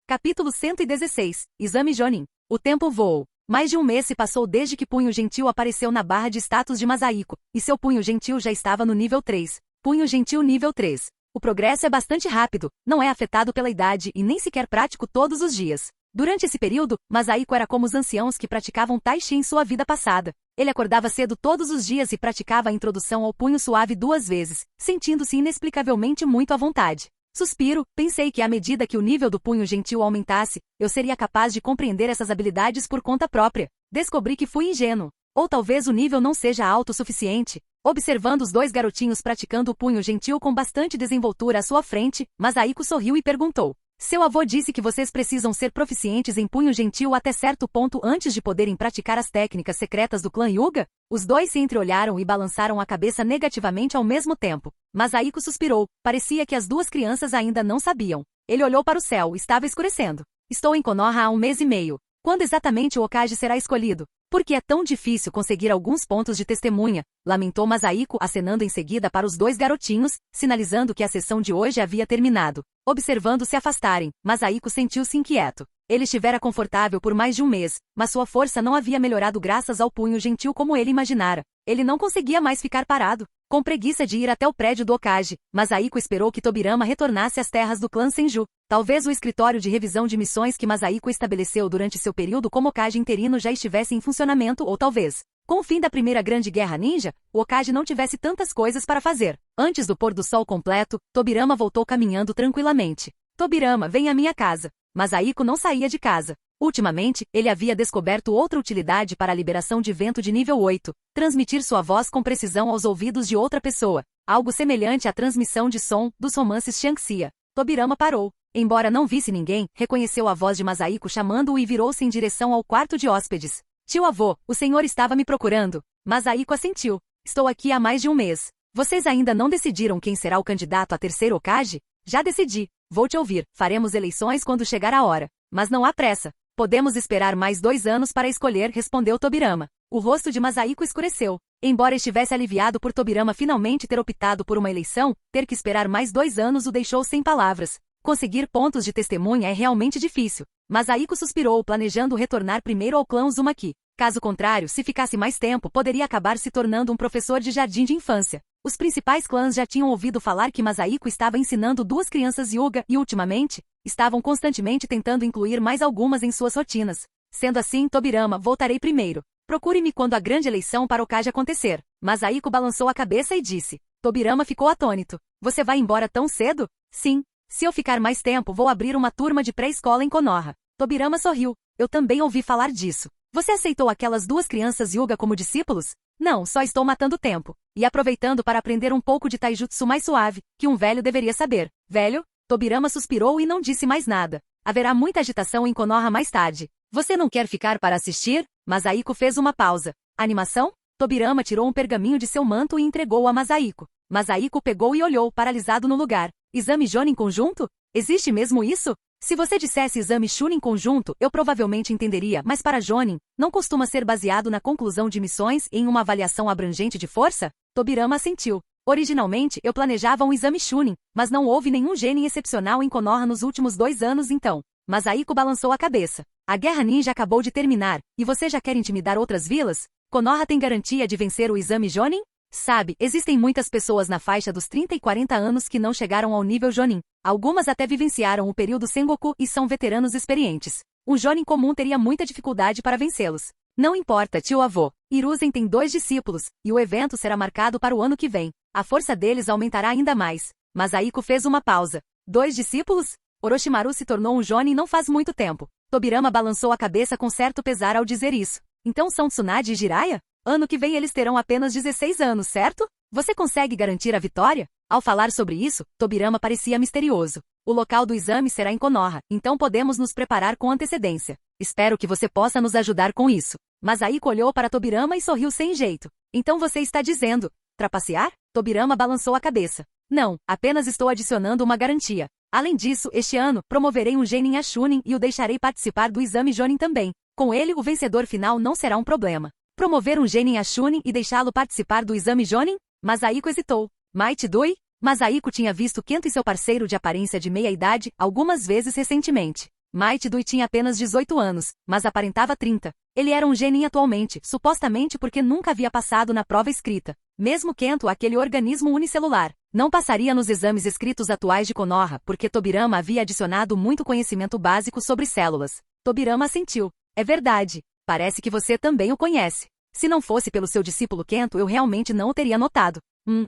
Capítulo 116. Exame Jonin. O tempo voou. Mais de um mês se passou desde que Punho Gentil apareceu na barra de status de Masahiko, e seu Punho Gentil já estava no nível 3. Punho Gentil nível 3. O progresso é bastante rápido, não é afetado pela idade e nem sequer prático todos os dias. Durante esse período, Masahiko era como os anciãos que praticavam Tai Chi em sua vida passada. Ele acordava cedo todos os dias e praticava a introdução ao punho suave 2 vezes, sentindo-se inexplicavelmente muito à vontade. Suspiro, pensei que à medida que o nível do punho gentil aumentasse, eu seria capaz de compreender essas habilidades por conta própria. Descobri que fui ingênuo. Ou talvez o nível não seja alto o suficiente. Observando os 2 garotinhos praticando o punho gentil com bastante desenvoltura à sua frente, Masahiko sorriu e perguntou: seu avô disse que vocês precisam ser proficientes em punho gentil até certo ponto antes de poderem praticar as técnicas secretas do clã Hyuga? Os 2 se entreolharam e balançaram a cabeça negativamente ao mesmo tempo. Masahiko suspirou, parecia que as 2 crianças ainda não sabiam. Ele olhou para o céu, estava escurecendo. Estou em Konoha há 1 mês e meio. Quando exatamente o Hokage será escolhido? Por que é tão difícil conseguir alguns pontos de testemunha? Lamentou Masahiko, acenando em seguida para os 2 garotinhos, sinalizando que a sessão de hoje havia terminado. Observando se afastarem, Masahiko sentiu-se inquieto. Ele estivera confortável por mais de 1 mês, mas sua força não havia melhorado graças ao punho gentil como ele imaginara. Ele não conseguia mais ficar parado. Com preguiça de ir até o prédio do Hokage, Masahiko esperou que Tobirama retornasse às terras do clã Senju. Talvez o escritório de revisão de missões que Masahiko estabeleceu durante seu período como Hokage interino já estivesse em funcionamento ou talvez, com o fim da primeira grande guerra ninja, o Hokage não tivesse tantas coisas para fazer. Antes do pôr do sol completo, Tobirama voltou caminhando tranquilamente. Tobirama, vem à minha casa. Masahiko não saía de casa. Ultimamente, ele havia descoberto outra utilidade para a liberação de vento de nível 8, transmitir sua voz com precisão aos ouvidos de outra pessoa, algo semelhante à transmissão de som dos romances Xianxia. Tobirama parou. Embora não visse ninguém, reconheceu a voz de Masahiko chamando-o e virou-se em direção ao quarto de hóspedes. Tio avô, o senhor estava me procurando. Masahiko assentiu. Estou aqui há mais de 1 mês. Vocês ainda não decidiram quem será o candidato a terceiro Hokage? Já decidi. Vou te ouvir. Faremos eleições quando chegar a hora. Mas não há pressa. Podemos esperar mais 2 anos para escolher, respondeu Tobirama. O rosto de Masahiko escureceu. Embora estivesse aliviado por Tobirama finalmente ter optado por uma eleição, ter que esperar mais 2 anos o deixou sem palavras. Conseguir pontos de testemunha é realmente difícil. Masahiko suspirou, planejando retornar primeiro ao clã Uzumaki. Caso contrário, se ficasse mais tempo, poderia acabar se tornando um professor de jardim de infância. Os principais clãs já tinham ouvido falar que Masahiko estava ensinando 2 crianças Hyuga e, ultimamente, estavam constantemente tentando incluir mais algumas em suas rotinas. Sendo assim, Tobirama, voltarei primeiro. Procure-me quando a grande eleição para Hokage acontecer. Masahiko balançou a cabeça e disse. Tobirama ficou atônito. Você vai embora tão cedo? Sim. Se eu ficar mais tempo, vou abrir uma turma de pré-escola em Konoha. Tobirama sorriu. Eu também ouvi falar disso. Você aceitou aquelas 2 crianças Hyuga como discípulos? Não, só estou matando tempo. E aproveitando para aprender um pouco de taijutsu mais suave, que um velho deveria saber. Velho? Tobirama suspirou e não disse mais nada. Haverá muita agitação em Konoha mais tarde. Você não quer ficar para assistir? Masahiko fez uma pausa. Animação? Tobirama tirou um pergaminho de seu manto e entregou a Masahiko. Masahiko pegou e olhou, paralisado no lugar. Exame Jonin conjunto? Existe mesmo isso? Se você dissesse exame Chunin conjunto, eu provavelmente entenderia, mas para Jonin, não costuma ser baseado na conclusão de missões e em uma avaliação abrangente de força? Tobirama assentiu. Originalmente, eu planejava um exame Chunin, mas não houve nenhum genin excepcional em Konoha nos últimos 2 anos então. Masahiko balançou a cabeça. A guerra ninja acabou de terminar, e você já quer intimidar outras vilas? Konoha tem garantia de vencer o exame Jonin? Sabe, existem muitas pessoas na faixa dos 30 e 40 anos que não chegaram ao nível Jonin. Algumas até vivenciaram o período Sengoku e são veteranos experientes. Um Jonin comum teria muita dificuldade para vencê-los. Não importa, tio-avô. Hiruzen tem 2 discípulos, e o evento será marcado para o ano que vem. A força deles aumentará ainda mais. Masahiko fez uma pausa. 2 discípulos? Orochimaru se tornou um Jonin não faz muito tempo. Tobirama balançou a cabeça com certo pesar ao dizer isso. Então são Tsunade e Jiraiya? Ano que vem eles terão apenas 16 anos, certo? Você consegue garantir a vitória? Ao falar sobre isso, Tobirama parecia misterioso. O local do exame será em Konoha, então podemos nos preparar com antecedência. Espero que você possa nos ajudar com isso. Masahiko olhou para Tobirama e sorriu sem jeito. Então você está dizendo, trapacear? Tobirama balançou a cabeça. Não, apenas estou adicionando uma garantia. Além disso, este ano, promoverei um Genin a Chunin e o deixarei participar do exame Jonin também. Com ele, o vencedor final não será um problema. Promover um Genin a Chunin e deixá-lo participar do exame Jonin? Masahiko hesitou. Might Doi? Masahiko tinha visto Kento e seu parceiro de aparência de meia-idade algumas vezes recentemente. Might Doi tinha apenas 18 anos, mas aparentava 30. Ele era um Genin atualmente, supostamente porque nunca havia passado na prova escrita. Mesmo Kento, aquele organismo unicelular, não passaria nos exames escritos atuais de Konoha, porque Tobirama havia adicionado muito conhecimento básico sobre células. Tobirama assentiu. É verdade. Parece que você também o conhece. Se não fosse pelo seu discípulo Kento, eu realmente não o teria notado.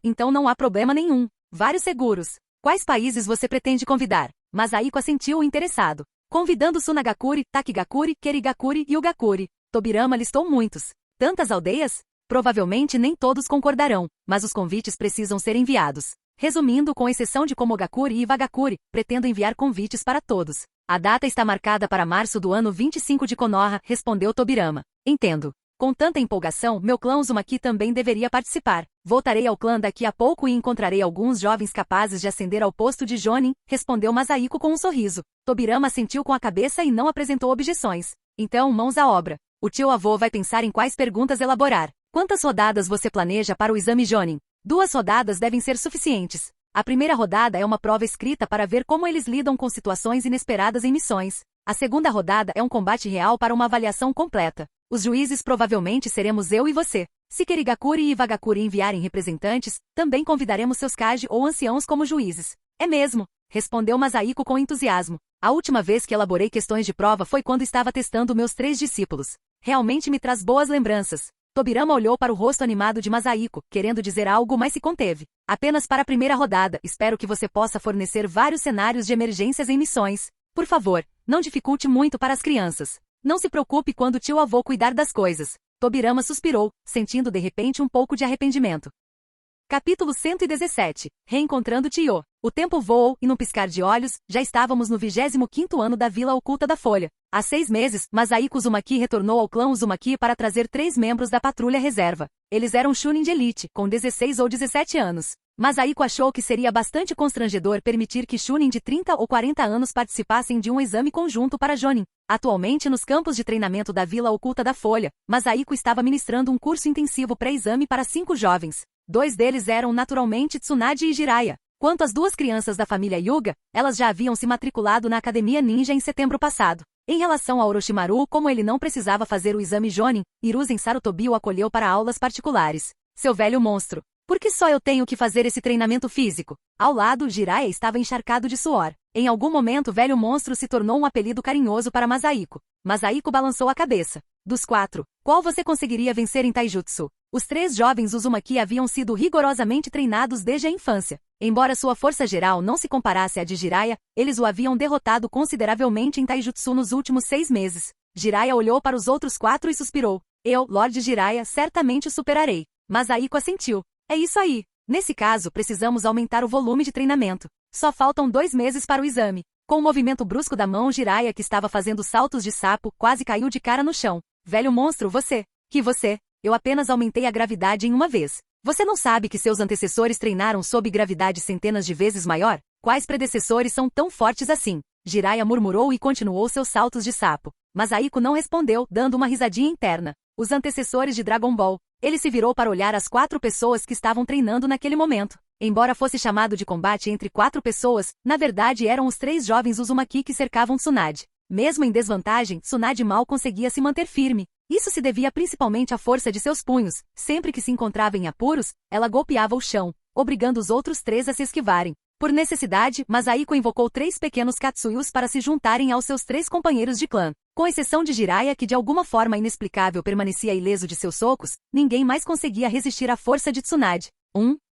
Então não há problema nenhum. Vários seguros. Quais países você pretende convidar? Masahiko assentiu interessado. Convidando Sunagakure, Takigakure, Kerigakure e Ugakure. Tobirama listou muitos. Tantas aldeias? Provavelmente nem todos concordarão, mas os convites precisam ser enviados. Resumindo, com exceção de Komogakure e Iwagakure, pretendo enviar convites para todos. A data está marcada para março do ano 25 de Konoha, respondeu Tobirama. Entendo. Com tanta empolgação, meu clã Uzumaki também deveria participar. Voltarei ao clã daqui a pouco e encontrarei alguns jovens capazes de ascender ao posto de Jonin, respondeu Masahiko com um sorriso. Tobirama assentiu com a cabeça e não apresentou objeções. Então, mãos à obra. O tio-avô vai pensar em quais perguntas elaborar. Quantas rodadas você planeja para o exame Jonin? 2 rodadas devem ser suficientes. A primeira rodada é uma prova escrita para ver como eles lidam com situações inesperadas em missões. A segunda rodada é um combate real para uma avaliação completa. Os juízes provavelmente seremos eu e você. Se Kerigakure e Iwagakure enviarem representantes, também convidaremos seus Kage ou anciãos como juízes. É mesmo, respondeu Masahiko com entusiasmo. A última vez que elaborei questões de prova foi quando estava testando meus 3 discípulos. Realmente me traz boas lembranças. Tobirama olhou para o rosto animado de Masahiko, querendo dizer algo, mas se conteve. Apenas para a primeira rodada, espero que você possa fornecer vários cenários de emergências em missões. Por favor, não dificulte muito para as crianças. Não se preocupe quando o tio-avô cuidar das coisas. Tobirama suspirou, sentindo de repente um pouco de arrependimento. Capítulo 117. Reencontrando Tio. O tempo voou e num piscar de olhos, já estávamos no 25º ano da Vila Oculta da Folha. Há 6 meses, Masahiko Uzumaki retornou ao clã Uzumaki para trazer 3 membros da patrulha reserva. Eles eram Chunin de elite, com 16 ou 17 anos. Masahiko achou que seria bastante constrangedor permitir que Chunin de 30 ou 40 anos participassem de um exame conjunto para Jonin. Atualmente nos campos de treinamento da Vila Oculta da Folha, Masahiko estava ministrando um curso intensivo pré-exame para 5 jovens. 2 deles eram naturalmente Tsunade e Jiraiya. Quanto às 2 crianças da família Hyuga, elas já haviam se matriculado na Academia Ninja em setembro passado. Em relação a Orochimaru, como ele não precisava fazer o exame Jonin, Hiruzen Sarutobi o acolheu para aulas particulares. Seu velho monstro. Por que só eu tenho que fazer esse treinamento físico? Ao lado, Jiraiya estava encharcado de suor. Em algum momento, velho monstro se tornou um apelido carinhoso para Masahiko. Masahiko balançou a cabeça. Dos 4, qual você conseguiria vencer em Taijutsu? Os 3 jovens Uzumaki haviam sido rigorosamente treinados desde a infância. Embora sua força geral não se comparasse à de Jiraiya, eles o haviam derrotado consideravelmente em Taijutsu nos últimos 6 meses. Jiraiya olhou para os outros 4 e suspirou. Eu, Lord Jiraiya, certamente o superarei. Masahiko assentiu. É isso aí. Nesse caso, precisamos aumentar o volume de treinamento. Só faltam 2 meses para o exame. Com o movimento brusco da mão, Jiraiya, que estava fazendo saltos de sapo, quase caiu de cara no chão. Velho monstro, você. Que você? Eu apenas aumentei a gravidade em uma vez. Você não sabe que seus antecessores treinaram sob gravidade centenas de vezes maior? Quais predecessores são tão fortes assim? Jiraiya murmurou e continuou seus saltos de sapo. Masahiko não respondeu, dando uma risadinha interna. Os antecessores de Dragon Ball. Ele se virou para olhar as 4 pessoas que estavam treinando naquele momento. Embora fosse chamado de combate entre 4 pessoas, na verdade eram os 3 jovens Uzumaki que cercavam Tsunade. Mesmo em desvantagem, Tsunade mal conseguia se manter firme. Isso se devia principalmente à força de seus punhos. Sempre que se encontrava em apuros, ela golpeava o chão, obrigando os outros 3 a se esquivarem. Por necessidade, Masahiko invocou 3 pequenos Katsuyus para se juntarem aos seus 3 companheiros de clã. Com exceção de Jiraiya, que de alguma forma inexplicável permanecia ileso de seus socos, ninguém mais conseguia resistir à força de Tsunade.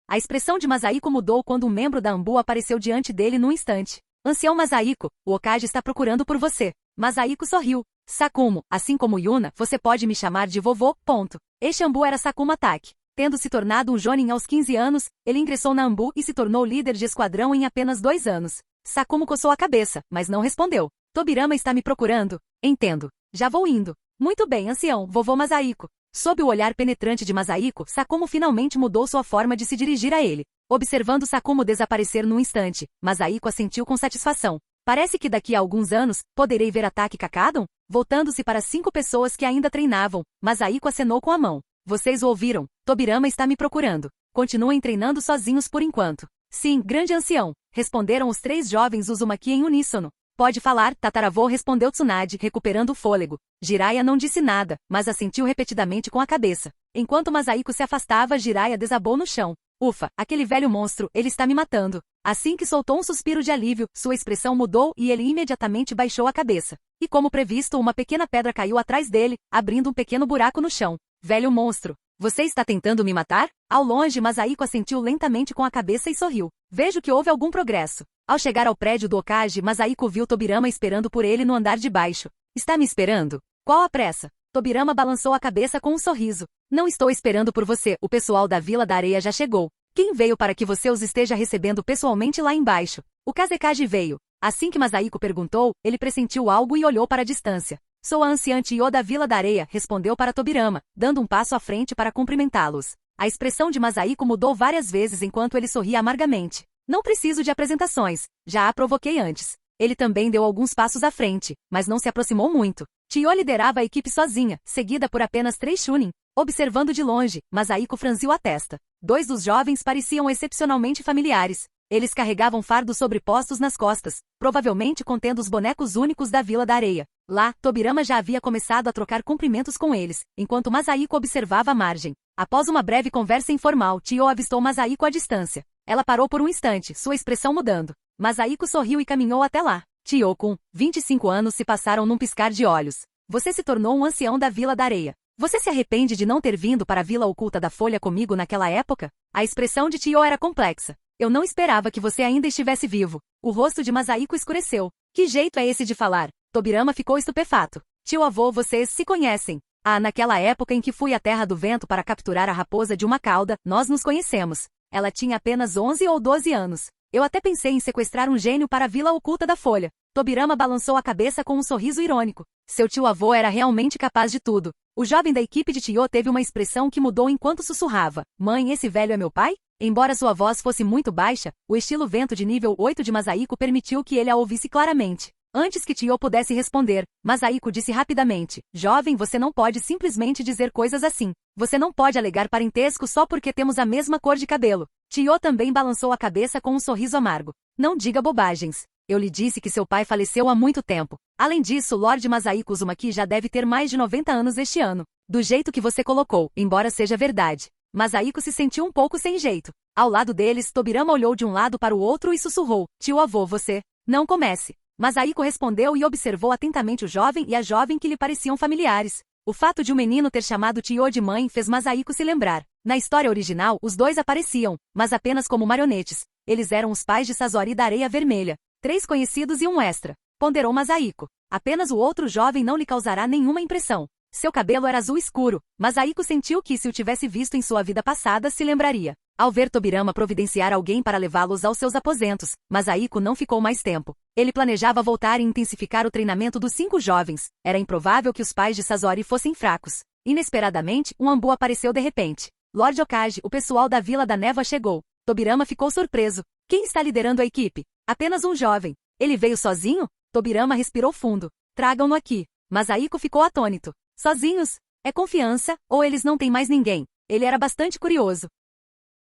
A expressão de Masahiko mudou quando um membro da Anbu apareceu diante dele num instante. Ancião Masahiko, o Hokage está procurando por você. Masahiko sorriu. Sakumo, assim como Yuna, você pode me chamar de vovô, ponto. Este Anbu era Sakuma Taki. Tendo se tornado um Jonin aos 15 anos, ele ingressou na Anbu e se tornou líder de esquadrão em apenas 2 anos. Sakumo coçou a cabeça, mas não respondeu. Tobirama está me procurando? Entendo. Já vou indo. Muito bem, ancião, vovô Masahiko. Sob o olhar penetrante de Masahiko, Sakumo finalmente mudou sua forma de se dirigir a ele. Observando Sakumo desaparecer num instante, Masahiko assentiu com satisfação. Parece que daqui a alguns anos, poderei ver Ataque Kakadon? Voltando-se para 5 pessoas que ainda treinavam, Masahiko acenou com a mão. Vocês o ouviram? Tobirama está me procurando. Continuem treinando sozinhos por enquanto. Sim, grande ancião, responderam os 3 jovens Uzumaki em uníssono. Pode falar, tataravô, respondeu Tsunade, recuperando o fôlego. Jiraiya não disse nada, mas assentiu repetidamente com a cabeça. Enquanto Masahiko se afastava, Jiraiya desabou no chão. Ufa, aquele velho monstro, ele está me matando. Assim que soltou um suspiro de alívio, sua expressão mudou e ele imediatamente baixou a cabeça. E como previsto, uma pequena pedra caiu atrás dele, abrindo um pequeno buraco no chão. Velho monstro, você está tentando me matar? Ao longe, Masahiko assentiu lentamente com a cabeça e sorriu. Vejo que houve algum progresso. Ao chegar ao prédio do Hokage, Masahiko viu Tobirama esperando por ele no andar de baixo. Está me esperando? Qual a pressa? Tobirama balançou a cabeça com um sorriso. Não estou esperando por você, o pessoal da Vila da Areia já chegou. Quem veio para que você os esteja recebendo pessoalmente lá embaixo? O Kazekage veio. Assim que Masahiko perguntou, ele pressentiu algo e olhou para a distância. Sou a anciã Tio da Vila da Areia, respondeu para Tobirama, dando um passo à frente para cumprimentá-los. A expressão de Masahiko mudou várias vezes enquanto ele sorria amargamente. Não preciso de apresentações, já a provoquei antes. Ele também deu alguns passos à frente, mas não se aproximou muito. Tio liderava a equipe sozinha, seguida por apenas 3 Chunin. Observando de longe, Masahiko franziu a testa. 2 dos jovens pareciam excepcionalmente familiares. Eles carregavam fardos sobrepostos nas costas, provavelmente contendo os bonecos únicos da Vila da Areia. Lá, Tobirama já havia começado a trocar cumprimentos com eles, enquanto Masahiko observava a margem. Após uma breve conversa informal, Tio avistou Masahiko à distância. Ela parou por um instante, sua expressão mudando. Masahiko sorriu e caminhou até lá. Tio, com 25 anos se passaram num piscar de olhos. Você se tornou um ancião da Vila da Areia. Você se arrepende de não ter vindo para a Vila Oculta da Folha comigo naquela época? A expressão de Tio era complexa. Eu não esperava que você ainda estivesse vivo. O rosto de Masahiko escureceu. Que jeito é esse de falar? Tobirama ficou estupefato. Tio avô, vocês se conhecem. Ah, naquela época em que fui à Terra do Vento para capturar a raposa de uma cauda, nós nos conhecemos. Ela tinha apenas 11 ou 12 anos. Eu até pensei em sequestrar um gênio para a vila oculta da Folha. Tobirama balançou a cabeça com um sorriso irônico. Seu tio-avô era realmente capaz de tudo. O jovem da equipe de Tio teve uma expressão que mudou enquanto sussurrava. Mãe, esse velho é meu pai? Embora sua voz fosse muito baixa, o estilo vento de nível 8 de Masahiko permitiu que ele a ouvisse claramente. Antes que Tio pudesse responder, Masahiko disse rapidamente, jovem, você não pode simplesmente dizer coisas assim. Você não pode alegar parentesco só porque temos a mesma cor de cabelo. Tio também balançou a cabeça com um sorriso amargo. Não diga bobagens. Eu lhe disse que seu pai faleceu há muito tempo. Além disso, Lord Masahiko Uzumaki já deve ter mais de 90 anos este ano. Do jeito que você colocou, embora seja verdade. Masahiko se sentiu um pouco sem jeito. Ao lado deles, Tobirama olhou de um lado para o outro e sussurrou, tio-avô, você... Não comece. Masahiko respondeu e observou atentamente o jovem e a jovem que lhe pareciam familiares. O fato de o menino ter chamado Tio de mãe fez Masahiko se lembrar. Na história original, os dois apareciam, mas apenas como marionetes. Eles eram os pais de Sazori da Areia Vermelha. 3 conhecidos e um extra. Ponderou Masahiko. Apenas o outro jovem não lhe causará nenhuma impressão. Seu cabelo era azul escuro. Masahiko sentiu que se o tivesse visto em sua vida passada, se lembraria. Ao ver Tobirama providenciar alguém para levá-los aos seus aposentos, Masahiko não ficou mais tempo. Ele planejava voltar e intensificar o treinamento dos 5 jovens. Era improvável que os pais de Sazori fossem fracos. Inesperadamente, um ambu apareceu de repente. Lord Okage, o pessoal da Vila da Névoa chegou. Tobirama ficou surpreso. Quem está liderando a equipe? Apenas um jovem. Ele veio sozinho? Tobirama respirou fundo. Tragam-no aqui. Masahiko ficou atônito. Sozinhos? É confiança, ou eles não têm mais ninguém? Ele era bastante curioso.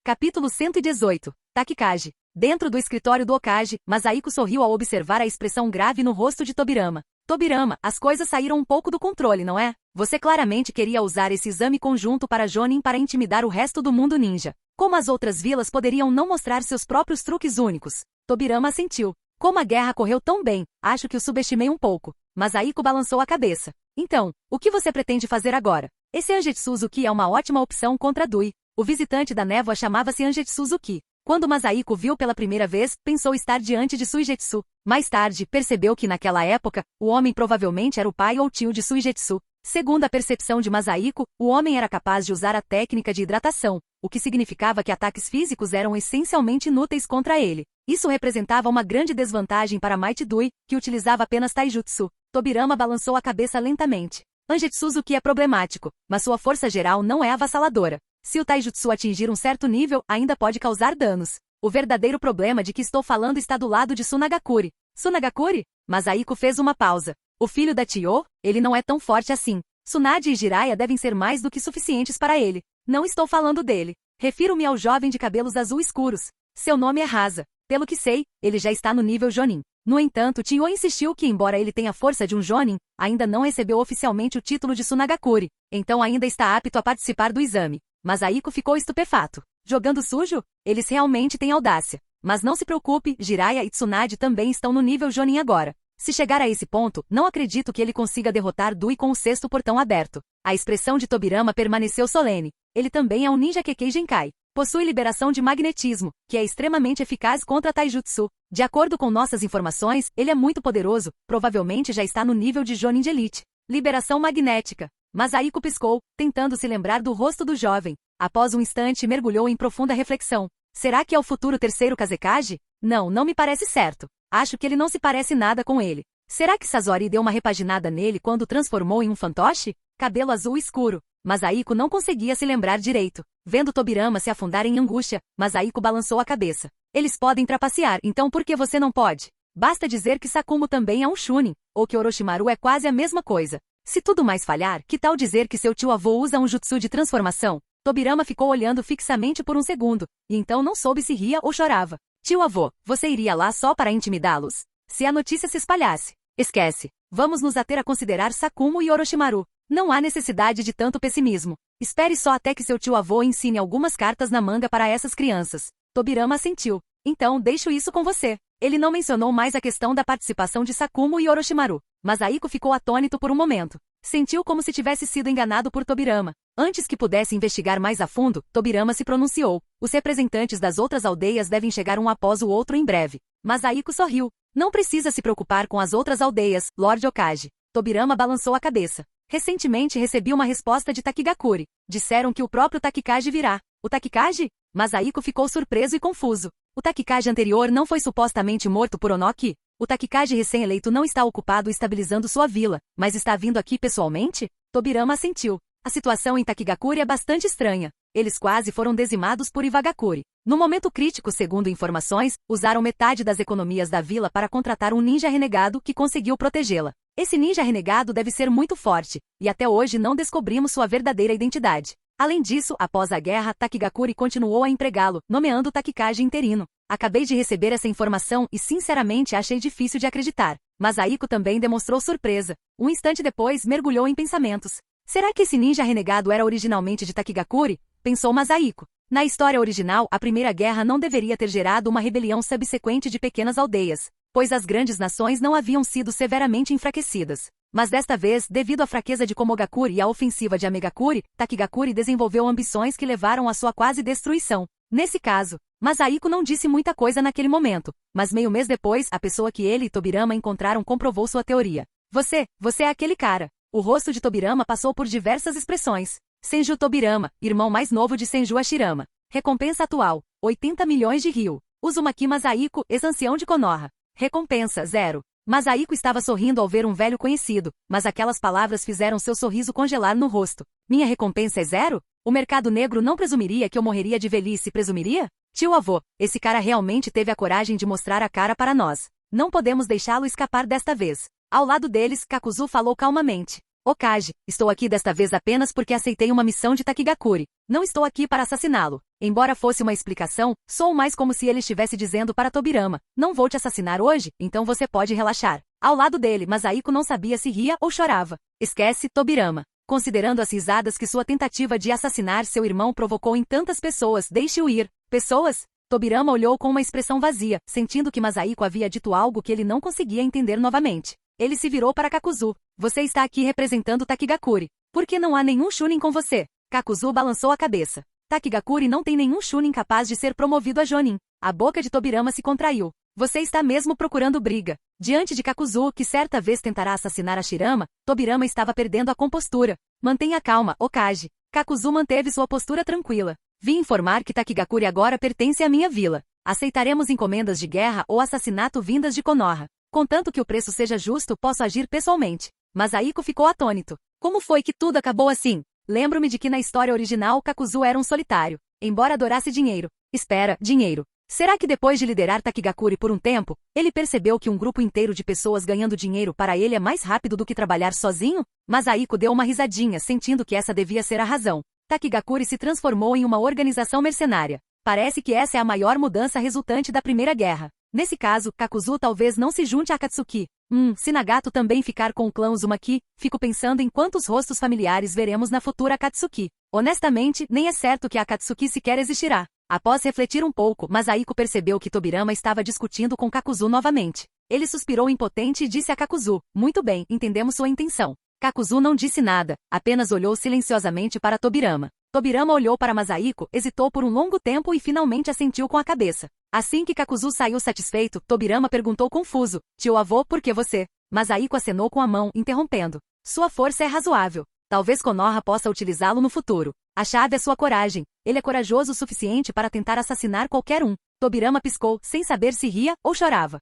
Capítulo 118. Takikage. Dentro do escritório do Okage, Masahiko sorriu ao observar a expressão grave no rosto de Tobirama. Tobirama, as coisas saíram um pouco do controle, não é? Você claramente queria usar esse exame conjunto para Jonin para intimidar o resto do mundo ninja. Como as outras vilas poderiam não mostrar seus próprios truques únicos? Tobirama assentiu. Como a guerra correu tão bem, acho que o subestimei um pouco. Masahiko balançou a cabeça. Então, o que você pretende fazer agora? Esse Angetsu Uzuki é uma ótima opção contra Dui. O visitante da névoa chamava-se Angetsu Uzuki. Quando Masahiko viu pela primeira vez, pensou estar diante de Suigetsu. Mais tarde, percebeu que naquela época, o homem provavelmente era o pai ou tio de Suigetsu. Segundo a percepção de Masahiko, o homem era capaz de usar a técnica de hidratação, o que significava que ataques físicos eram essencialmente inúteis contra ele. Isso representava uma grande desvantagem para Might Dui, que utilizava apenas Taijutsu. Tobirama balançou a cabeça lentamente. Angetsu Uzuki é problemático, mas sua força geral não é avassaladora. Se o Taijutsu atingir um certo nível, ainda pode causar danos. O verdadeiro problema de que estou falando está do lado de Sunagakure. Sunagakure? Masahiko fez uma pausa. O filho da Tio? Ele não é tão forte assim. Tsunade e Jiraiya devem ser mais do que suficientes para ele. Não estou falando dele. Refiro-me ao jovem de cabelos azul escuros. Seu nome é Rasa. Pelo que sei, ele já está no nível Jonin. No entanto, Tio insistiu que, embora ele tenha a força de um Jonin, ainda não recebeu oficialmente o título de Sunagakure. Então ainda está apto a participar do exame. Masahiko ficou estupefato. Jogando sujo? Eles realmente têm audácia. Mas não se preocupe, Jiraiya e Tsunade também estão no nível Jonin agora. Se chegar a esse ponto, não acredito que ele consiga derrotar Dui com o 6º portão aberto. A expressão de Tobirama permaneceu solene. Ele também é um ninja Kekkei Genkai. Possui liberação de magnetismo, que é extremamente eficaz contra Taijutsu. De acordo com nossas informações, ele é muito poderoso, provavelmente já está no nível de Jonin de Elite. Liberação magnética. Masahiko piscou, tentando se lembrar do rosto do jovem. Após um instante mergulhou em profunda reflexão. Será que é o futuro 3º Kazekage? Não me parece certo. Acho que ele não se parece nada com ele. Será que Sazori deu uma repaginada nele quando o transformou em um fantoche? Cabelo azul escuro. Masahiko não conseguia se lembrar direito. Vendo Tobirama se afundar em angústia, Masahiko balançou a cabeça. Eles podem trapacear, então por que você não pode? Basta dizer que Sakumo também é um Chunin, ou que Orochimaru é quase a mesma coisa. Se tudo mais falhar, que tal dizer que seu tio-avô usa um jutsu de transformação? Tobirama ficou olhando fixamente por um segundo, e então não soube se ria ou chorava. Tio-avô, você iria lá só para intimidá-los? Se a notícia se espalhasse. Esquece. Vamos nos ater a considerar Sakumo e Orochimaru. Não há necessidade de tanto pessimismo. Espere só até que seu tio-avô ensine algumas cartas na manga para essas crianças. Tobirama assentiu. Então, deixo isso com você. Ele não mencionou mais a questão da participação de Sakumo e Orochimaru. Masahiko ficou atônito por um momento. Sentiu como se tivesse sido enganado por Tobirama. Antes que pudesse investigar mais a fundo, Tobirama se pronunciou. Os representantes das outras aldeias devem chegar um após o outro em breve. Masahiko sorriu. Não precisa se preocupar com as outras aldeias, Lord Okage. Tobirama balançou a cabeça. Recentemente recebi uma resposta de Takigakure. Disseram que o próprio Takikage virá. O Takikage? Masahiko ficou surpreso e confuso. O Takikage anterior não foi supostamente morto por Onoki? O Takikage recém-eleito não está ocupado estabilizando sua vila, mas está vindo aqui pessoalmente? Tobirama assentiu. A situação em Takigakure é bastante estranha. Eles quase foram dizimados por Iwagakure. No momento crítico, segundo informações, usaram metade das economias da vila para contratar um ninja renegado que conseguiu protegê-la. Esse ninja renegado deve ser muito forte, e até hoje não descobrimos sua verdadeira identidade. Além disso, após a guerra, Takigakure continuou a empregá-lo, nomeando Takikage interino. Acabei de receber essa informação e sinceramente achei difícil de acreditar. Mas Aiko também demonstrou surpresa. Um instante depois, mergulhou em pensamentos. Será que esse ninja renegado era originalmente de Takigakure? Pensou Masahiko. Na história original, a Primeira Guerra não deveria ter gerado uma rebelião subsequente de pequenas aldeias, pois as grandes nações não haviam sido severamente enfraquecidas. Mas desta vez, devido à fraqueza de Komogakure e à ofensiva de Amegakure, Takigakure desenvolveu ambições que levaram à sua quase destruição. Nesse caso, Masahiko não disse muita coisa naquele momento, mas meio mês depois, a pessoa que ele e Tobirama encontraram comprovou sua teoria. Você é aquele cara. O rosto de Tobirama passou por diversas expressões. Senju Tobirama, irmão mais novo de Senju Hashirama. Recompensa atual, 80 milhões de ryu. Uzumaki Masahiko, ex-ancião de Konoha. Recompensa, 0. Masahiko estava sorrindo ao ver um velho conhecido, mas aquelas palavras fizeram seu sorriso congelar no rosto. Minha recompensa é 0? O mercado negro não presumiria que eu morreria de velhice, presumiria? Tio avô, esse cara realmente teve a coragem de mostrar a cara para nós. Não podemos deixá-lo escapar desta vez. Ao lado deles, Kakuzu falou calmamente. Okage, estou aqui desta vez apenas porque aceitei uma missão de Takigakure. Não estou aqui para assassiná-lo. Embora fosse uma explicação, sou mais como se ele estivesse dizendo para Tobirama, não vou te assassinar hoje, então você pode relaxar. Ao lado dele, Masahiko não sabia se ria ou chorava. Esquece, Tobirama. Considerando as risadas que sua tentativa de assassinar seu irmão provocou em tantas pessoas, deixe-o ir. Pessoas? Tobirama olhou com uma expressão vazia, sentindo que Masahiko havia dito algo que ele não conseguia entender novamente. Ele se virou para Kakuzu. Você está aqui representando Takigakure. Por que não há nenhum Chunin com você? Kakuzu balançou a cabeça. Takigakure não tem nenhum Chunin capaz de ser promovido a Jonin. A boca de Tobirama se contraiu. Você está mesmo procurando briga. Diante de Kakuzu, que certa vez tentará assassinar Hashirama, Tobirama estava perdendo a compostura. Mantenha calma, Okage. Kakuzu manteve sua postura tranquila. Vim informar que Takigakure agora pertence à minha vila. Aceitaremos encomendas de guerra ou assassinato vindas de Konoha. Contanto que o preço seja justo, posso agir pessoalmente. Mas Aiko ficou atônito. Como foi que tudo acabou assim? Lembro-me de que na história original Kakuzu era um solitário, embora adorasse dinheiro. Espera, dinheiro. Será que depois de liderar Takigakure por um tempo, ele percebeu que um grupo inteiro de pessoas ganhando dinheiro para ele é mais rápido do que trabalhar sozinho? Mas Aiko deu uma risadinha, sentindo que essa devia ser a razão. Takigakure se transformou em uma organização mercenária. Parece que essa é a maior mudança resultante da Primeira Guerra. Nesse caso, Kakuzu talvez não se junte a Akatsuki. Se Nagato também ficar com o clã Uzumaki, fico pensando em quantos rostos familiares veremos na futura Akatsuki. Honestamente, nem é certo que a Akatsuki sequer existirá. Após refletir um pouco, Masahiko percebeu que Tobirama estava discutindo com Kakuzu novamente. Ele suspirou impotente e disse a Kakuzu, muito bem, entendemos sua intenção. Kakuzu não disse nada, apenas olhou silenciosamente para Tobirama. Tobirama olhou para Masahiko, hesitou por um longo tempo e finalmente assentiu com a cabeça. Assim que Kakuzu saiu satisfeito, Tobirama perguntou confuso, tio avô, por que você? Masahiko acenou com a mão, interrompendo. Sua força é razoável. Talvez Konoha possa utilizá-lo no futuro. A chave é sua coragem. Ele é corajoso o suficiente para tentar assassinar qualquer um. Tobirama piscou, sem saber se ria ou chorava.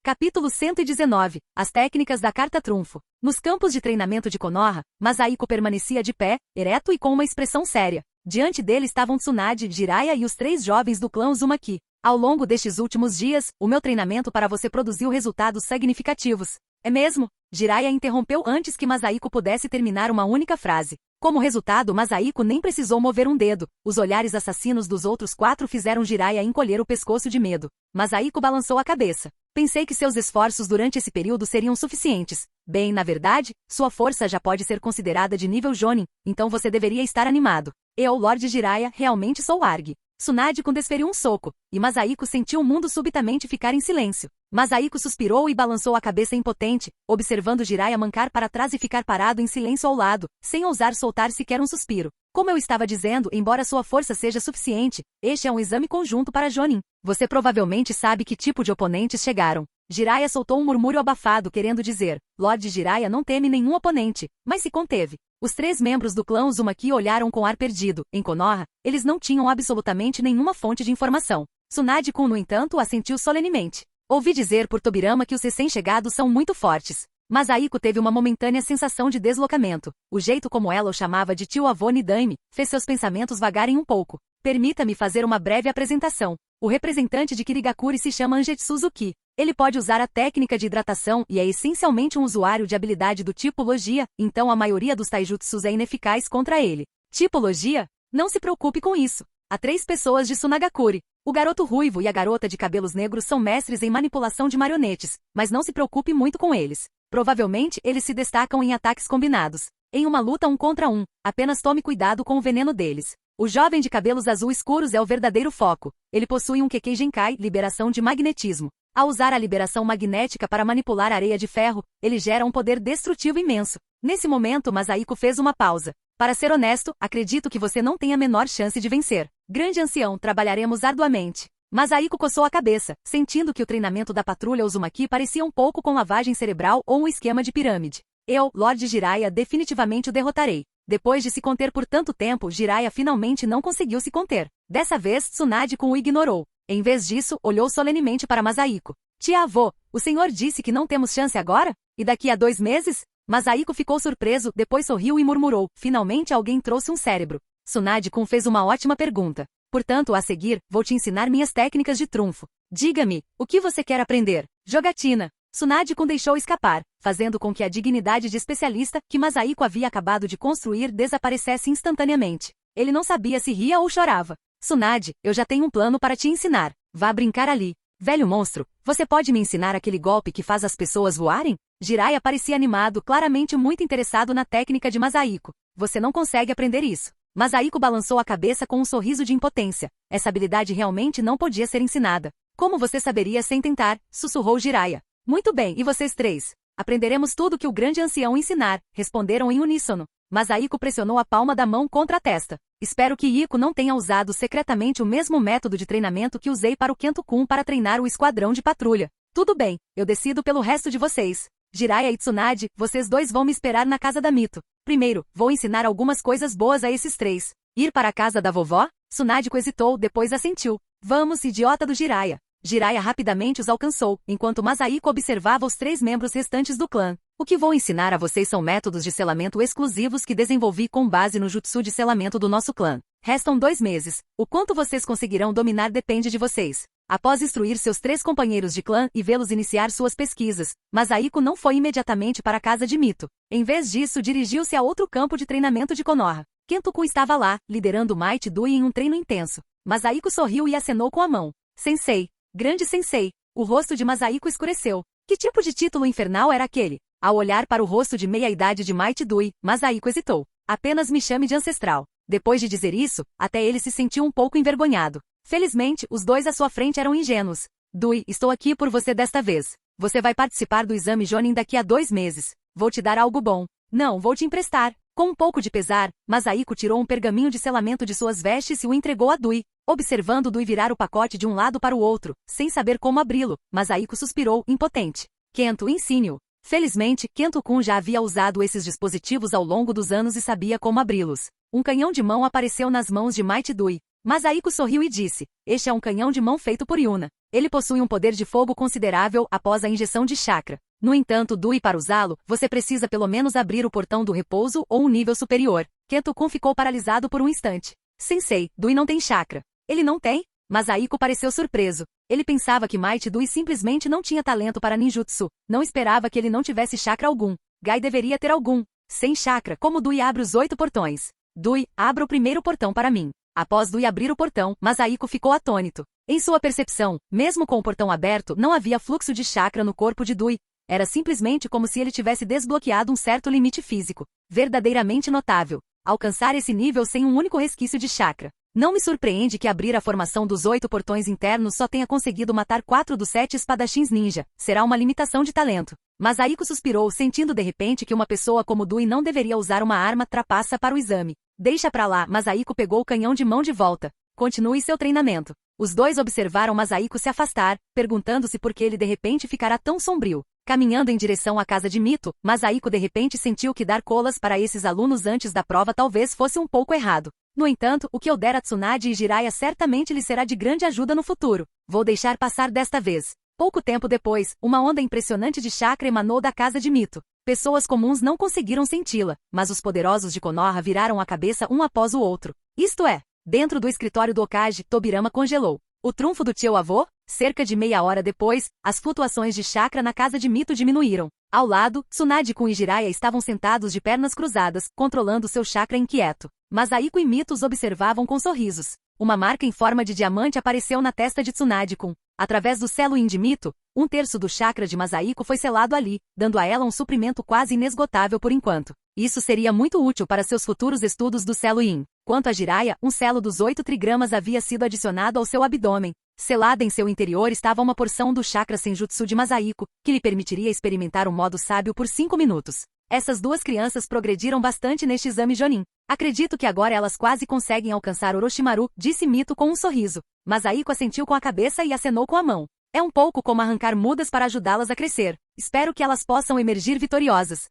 Capítulo 119. As técnicas da carta trunfo. Nos campos de treinamento de Konoha, Masahiko permanecia de pé, ereto e com uma expressão séria. Diante dele estavam Tsunade, Jiraiya e os 3 jovens do clã Uzumaki. Ao longo destes últimos dias, o meu treinamento para você produziu resultados significativos. É mesmo? Jiraiya interrompeu antes que Masahiko pudesse terminar uma única frase. Como resultado, Masahiko nem precisou mover um dedo. Os olhares assassinos dos outros 4 fizeram Jiraiya encolher o pescoço de medo. Masahiko balançou a cabeça. Pensei que seus esforços durante esse período seriam suficientes. Bem, na verdade, sua força já pode ser considerada de nível Jonin, então você deveria estar animado. Eu, Lorde Jiraiya, realmente sou Arg. Tsunade desferiu um soco, e Masahiko sentiu o mundo subitamente ficar em silêncio. Masahiko suspirou e balançou a cabeça impotente, observando Jiraiya mancar para trás e ficar parado em silêncio ao lado, sem ousar soltar sequer um suspiro. Como eu estava dizendo, embora sua força seja suficiente, este é um exame conjunto para Jonin. Você provavelmente sabe que tipo de oponentes chegaram. Jiraiya soltou um murmúrio abafado querendo dizer, Lorde Jiraiya não teme nenhum oponente, mas se conteve. Os 3 membros do clã Uzumaki olharam com ar perdido. Em Konoha, eles não tinham absolutamente nenhuma fonte de informação. Tsunade-kun, no entanto, assentiu solenemente. Ouvi dizer por Tobirama que os recém-chegados são muito fortes. Masahiko teve uma momentânea sensação de deslocamento. O jeito como ela o chamava de tio-avô Nidaime fez seus pensamentos vagarem um pouco. Permita-me fazer uma breve apresentação. O representante de Kirigakuri se chama Angetsu Suzuki. Ele pode usar a técnica de hidratação e é essencialmente um usuário de habilidade do tipo Logia, então a maioria dos taijutsus é ineficaz contra ele. Tipo Logia? Não se preocupe com isso. Há 3 pessoas de Tsunagakuri. O garoto ruivo e a garota de cabelos negros são mestres em manipulação de marionetes, mas não se preocupe muito com eles. Provavelmente eles se destacam em ataques combinados. Em uma luta 1 contra 1, apenas tome cuidado com o veneno deles. O jovem de cabelos azul escuros é o verdadeiro foco. Ele possui um Kekkei Genkai, liberação de magnetismo. Ao usar a liberação magnética para manipular areia de ferro, ele gera um poder destrutivo imenso. Nesse momento, Masahiko fez uma pausa. Para ser honesto, acredito que você não tem a menor chance de vencer. Grande ancião, trabalharemos arduamente. Masahiko coçou a cabeça, sentindo que o treinamento da patrulha Uzumaki parecia um pouco com lavagem cerebral ou um esquema de pirâmide. Eu, Lord Jiraiya, definitivamente o derrotarei. Depois de se conter por tanto tempo, Jiraiya finalmente não conseguiu se conter. Dessa vez, Tsunade-kun o ignorou. Em vez disso, olhou solenemente para Masahiko. Tia-avô, o senhor disse que não temos chance agora? E daqui a 2 meses? Masahiko ficou surpreso, depois sorriu e murmurou. Finalmente alguém trouxe um cérebro. Tsunade-kun fez uma ótima pergunta. Portanto, a seguir, vou te ensinar minhas técnicas de trunfo. Diga-me, o que você quer aprender? Jogatina. Tsunade-kun deixou escapar, fazendo com que a dignidade de especialista que Masahiko havia acabado de construir desaparecesse instantaneamente. Ele não sabia se ria ou chorava. Tsunade, eu já tenho um plano para te ensinar. Vá brincar ali. Velho monstro, você pode me ensinar aquele golpe que faz as pessoas voarem? Jiraiya parecia animado, claramente muito interessado na técnica de Masahiko. Você não consegue aprender isso. Masahiko balançou a cabeça com um sorriso de impotência. Essa habilidade realmente não podia ser ensinada. Como você saberia sem tentar? Sussurrou Jiraiya. Muito bem, e vocês 3? Aprenderemos tudo que o grande ancião ensinar, responderam em uníssono. Masahiko pressionou a palma da mão contra a testa. Espero que Iko não tenha usado secretamente o mesmo método de treinamento que usei para o Kento-kun para treinar o esquadrão de patrulha. Tudo bem, eu decido pelo resto de vocês. Jiraiya e Tsunade, vocês 2 vão me esperar na casa da Mito. Primeiro, vou ensinar algumas coisas boas a esses 3. Ir para a casa da vovó? Tsunade hesitou, depois assentiu. Vamos, idiota do Jiraiya. Jiraiya rapidamente os alcançou, enquanto Masahiko observava os 3 membros restantes do clã. O que vou ensinar a vocês são métodos de selamento exclusivos que desenvolvi com base no jutsu de selamento do nosso clã. Restam 2 meses. O quanto vocês conseguirão dominar depende de vocês. Após instruir seus 3 companheiros de clã e vê-los iniciar suas pesquisas, Masahiko não foi imediatamente para a casa de Mito. Em vez disso, dirigiu-se a outro campo de treinamento de Konoha. Kento-kun estava lá, liderando Might Dui em um treino intenso. Masahiko sorriu e acenou com a mão. Sensei. Grande sensei. O rosto de Masahiko escureceu. Que tipo de título infernal era aquele? Ao olhar para o rosto de meia-idade de Might Dui, Masahiko hesitou. Apenas me chame de ancestral. Depois de dizer isso, até ele se sentiu um pouco envergonhado. Felizmente, os 2 à sua frente eram ingênuos. Dui, estou aqui por você desta vez. Você vai participar do exame Jonin daqui a 2 meses. Vou te dar algo bom. Não, vou te emprestar. Com um pouco de pesar, Masahiko tirou um pergaminho de selamento de suas vestes e o entregou a Dui. Observando Dui virar o pacote de um lado para o outro, sem saber como abri-lo, Masahiko suspirou, impotente. Kento, ensine-o. Felizmente, Kento-kun já havia usado esses dispositivos ao longo dos anos e sabia como abri-los. Um canhão de mão apareceu nas mãos de Might Dui. Masahiko sorriu e disse, este é um canhão de mão feito por Yuna. Ele possui um poder de fogo considerável após a injeção de chakra. No entanto, Dui, para usá-lo, você precisa pelo menos abrir o portão do repouso ou um nível superior. Kento-kun ficou paralisado por um instante. Sensei, Dui não tem chakra. Ele não tem? Masahiko pareceu surpreso. Ele pensava que Might Dui simplesmente não tinha talento para ninjutsu. Não esperava que ele não tivesse chakra algum. Gai deveria ter algum. Sem chakra, como Dui abre os 8 portões? Dui, abra o primeiro portão para mim. Após Dui abrir o portão, Masahiko ficou atônito. Em sua percepção, mesmo com o portão aberto, não havia fluxo de chakra no corpo de Dui. Era simplesmente como se ele tivesse desbloqueado um certo limite físico. Verdadeiramente notável. Alcançar esse nível sem um único resquício de chakra. Não me surpreende que abrir a formação dos 8 portões internos só tenha conseguido matar 4 dos 7 espadachins ninja. Será uma limitação de talento. Masahiko suspirou, sentindo de repente que uma pessoa como Dui não deveria usar uma arma trapaça para o exame. Deixa pra lá, Masahiko pegou o canhão de mão de volta. Continue seu treinamento. Os 2 observaram Masahiko se afastar, perguntando-se por que ele de repente ficará tão sombrio. Caminhando em direção à casa de Mito, Masahiko de repente sentiu que dar colas para esses alunos antes da prova talvez fosse um pouco errado. No entanto, o que eu der a Tsunade e Jiraiya certamente lhe será de grande ajuda no futuro. Vou deixar passar desta vez. Pouco tempo depois, uma onda impressionante de chakra emanou da casa de Mito. Pessoas comuns não conseguiram senti-la, mas os poderosos de Konoha viraram a cabeça um após o outro. Isto é, dentro do escritório do Hokage, Tobirama congelou. O trunfo do tio avô? Cerca de meia hora depois, as flutuações de chakra na casa de Mito diminuíram. Ao lado, Tsunade-kun e Jiraiya estavam sentados de pernas cruzadas, controlando seu chakra inquieto. Masahiko e Mito os observavam com sorrisos. Uma marca em forma de diamante apareceu na testa de Tsunade-kun. Através do selo-in de Mito, 1/3 do chakra de Masahiko foi selado ali, dando a ela um suprimento quase inesgotável por enquanto. Isso seria muito útil para seus futuros estudos do selo-in. Quanto a Jiraiya, um selo dos 8 trigramas havia sido adicionado ao seu abdômen. Selada em seu interior estava uma porção do chakra senjutsu de Masahiko, que lhe permitiria experimentar o modo sábio por 5 minutos. Essas duas crianças progrediram bastante neste exame Jonin. Acredito que agora elas quase conseguem alcançar Orochimaru, disse Mito com um sorriso. Masahiko assentiu com a cabeça e acenou com a mão. É um pouco como arrancar mudas para ajudá-las a crescer. Espero que elas possam emergir vitoriosas.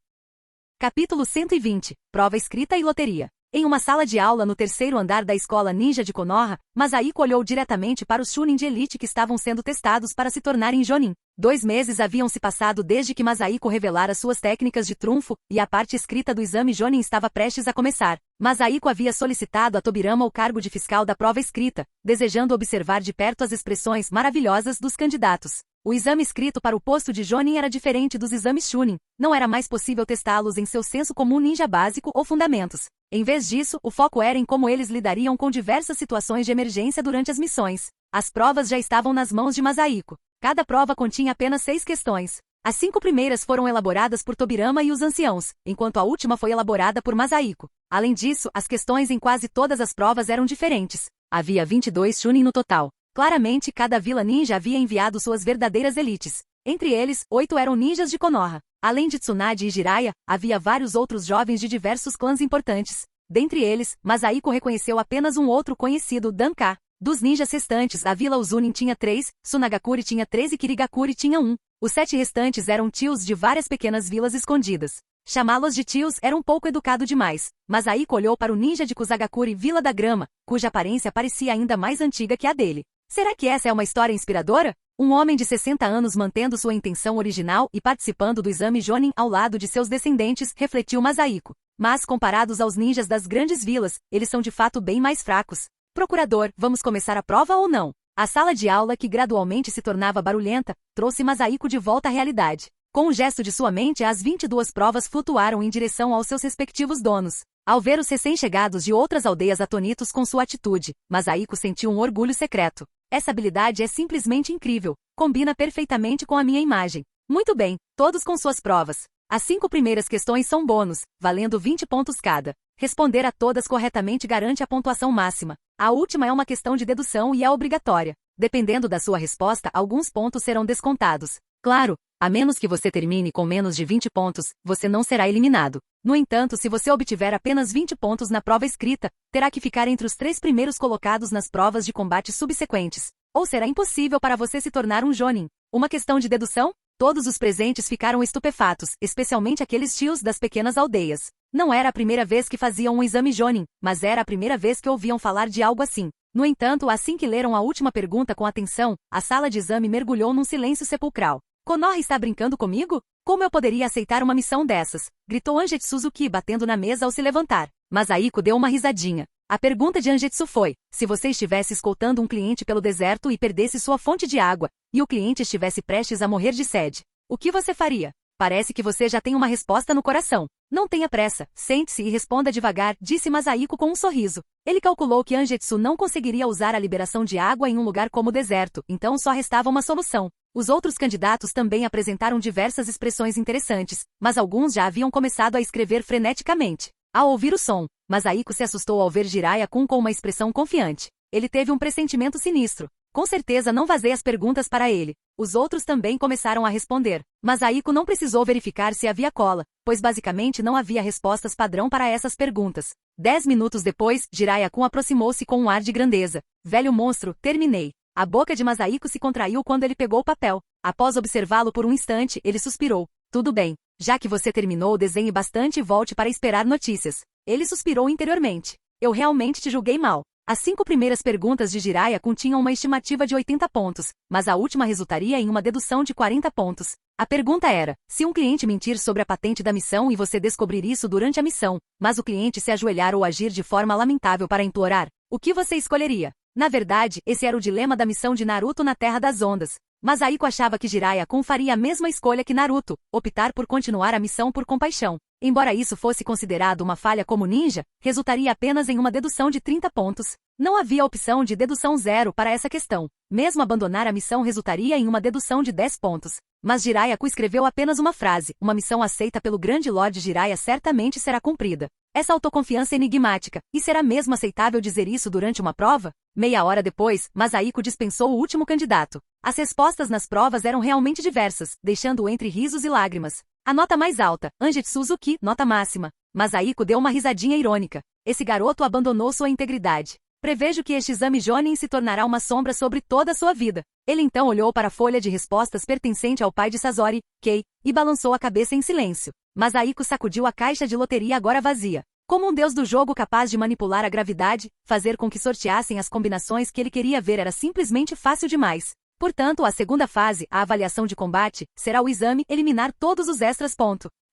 Capítulo 120. Prova escrita e loteria. Em uma sala de aula no 3º andar da escola ninja de Konoha, Masahiko olhou diretamente para os Chunin de elite que estavam sendo testados para se tornarem Jonin. 2 meses haviam se passado desde que Masahiko revelara suas técnicas de trunfo, e a parte escrita do exame Jonin estava prestes a começar. Masahiko havia solicitado a Tobirama o cargo de fiscal da prova escrita, desejando observar de perto as expressões maravilhosas dos candidatos. O exame escrito para o posto de Jonin era diferente dos exames Chunin. Não era mais possível testá-los em seu senso comum ninja básico ou fundamentos. Em vez disso, o foco era em como eles lidariam com diversas situações de emergência durante as missões. As provas já estavam nas mãos de Masahiko. Cada prova continha apenas 6 questões. As 5 primeiras foram elaboradas por Tobirama e os anciãos, enquanto a última foi elaborada por Masahiko. Além disso, as questões em quase todas as provas eram diferentes. Havia 22 Chunin no total. Claramente, cada vila ninja havia enviado suas verdadeiras elites. Entre eles, 8 eram ninjas de Konoha. Além de Tsunade e Jiraiya, havia vários outros jovens de diversos clãs importantes. Dentre eles, Masahiko reconheceu apenas um outro conhecido, Danka. Dos ninjas restantes, a vila Uzunin tinha 3, Sunagakure tinha 3 e Kirigakure tinha 1. Os 7 restantes eram tios de várias pequenas vilas escondidas. Chamá-los de tios era um pouco educado demais. Masahiko olhou para o ninja de Kusagakure Vila da Grama, cuja aparência parecia ainda mais antiga que a dele. Será que essa é uma história inspiradora? Um homem de 60 anos mantendo sua intenção original e participando do exame Jonin ao lado de seus descendentes, refletiu Masahiko. Mas, comparados aos ninjas das grandes vilas, eles são de fato bem mais fracos. Procurador, vamos começar a prova ou não? A sala de aula, que gradualmente se tornava barulhenta, trouxe Masahiko de volta à realidade. Com um gesto de sua mente, as 22 provas flutuaram em direção aos seus respectivos donos. Ao ver os recém-chegados de outras aldeias atonitos com sua atitude, Masahiko sentiu um orgulho secreto. Essa habilidade é simplesmente incrível. Combina perfeitamente com a minha imagem. Muito bem, todos com suas provas. As 5 primeiras questões são bônus, valendo 20 pontos cada. Responder a todas corretamente garante a pontuação máxima. A última é uma questão de dedução e é obrigatória. Dependendo da sua resposta, alguns pontos serão descontados. Claro, a menos que você termine com menos de 20 pontos, você não será eliminado. No entanto, se você obtiver apenas 20 pontos na prova escrita, terá que ficar entre os 3 primeiros colocados nas provas de combate subsequentes. Ou será impossível para você se tornar um Jonin. Uma questão de dedução? Todos os presentes ficaram estupefatos, especialmente aqueles tios das pequenas aldeias. Não era a primeira vez que faziam um exame Jonin, mas era a primeira vez que ouviam falar de algo assim. No entanto, assim que leram a última pergunta com atenção, a sala de exame mergulhou num silêncio sepulcral. Konoha está brincando comigo? Como eu poderia aceitar uma missão dessas? Gritou Angetsu Suzuki batendo na mesa ao se levantar. Masahiko deu uma risadinha. A pergunta de Angetsu foi: se você estivesse escoltando um cliente pelo deserto e perdesse sua fonte de água, e o cliente estivesse prestes a morrer de sede, o que você faria? Parece que você já tem uma resposta no coração. Não tenha pressa, sente-se e responda devagar, disse Masahiko com um sorriso. Ele calculou que Angetsu não conseguiria usar a liberação de água em um lugar como o deserto, então só restava uma solução. Os outros candidatos também apresentaram diversas expressões interessantes, mas alguns já haviam começado a escrever freneticamente. Ao ouvir o som, Masahiko se assustou ao ver Jiraiya-kun com uma expressão confiante. Ele teve um pressentimento sinistro. Com certeza não vazei as perguntas para ele. Os outros também começaram a responder. Masahiko não precisou verificar se havia cola, pois basicamente não havia respostas padrão para essas perguntas. 10 minutos depois, Jiraiya-kun aproximou-se com um ar de grandeza. Velho monstro, terminei. A boca de Masahiko se contraiu quando ele pegou o papel. Após observá-lo por um instante, ele suspirou. Tudo bem. Já que você terminou, desenhe bastante e volte para esperar notícias. Ele suspirou interiormente. Eu realmente te julguei mal. As 5 primeiras perguntas de Jiraiya continham uma estimativa de 80 pontos, mas a última resultaria em uma dedução de 40 pontos. A pergunta era, se um cliente mentir sobre a patente da missão e você descobrir isso durante a missão, mas o cliente se ajoelhar ou agir de forma lamentável para implorar, o que você escolheria? Na verdade, esse era o dilema da missão de Naruto na Terra das Ondas. Masahiko achava que Jiraiya-kun faria a mesma escolha que Naruto, optar por continuar a missão por compaixão. Embora isso fosse considerado uma falha como ninja, resultaria apenas em uma dedução de 30 pontos. Não havia opção de dedução zero para essa questão. Mesmo abandonar a missão resultaria em uma dedução de 10 pontos. Mas Jiraiya-kun escreveu apenas uma frase, uma missão aceita pelo grande Lorde Jiraiya certamente será cumprida. Essa autoconfiança enigmática, e será mesmo aceitável dizer isso durante uma prova? Meia hora depois, Masahiko dispensou o último candidato. As respostas nas provas eram realmente diversas, deixando-o entre risos e lágrimas. A nota mais alta, Angetsu Suzuki, nota máxima. Masahiko deu uma risadinha irônica. Esse garoto abandonou sua integridade. Prevejo que este exame Jonin se tornará uma sombra sobre toda a sua vida. Ele então olhou para a folha de respostas pertencente ao pai de Sasori, Kei, e balançou a cabeça em silêncio. Masahiko sacudiu a caixa de loteria agora vazia. Como um deus do jogo capaz de manipular a gravidade, fazer com que sorteassem as combinações que ele queria ver era simplesmente fácil demais. Portanto, a segunda fase, a avaliação de combate, será o exame eliminar todos os extras.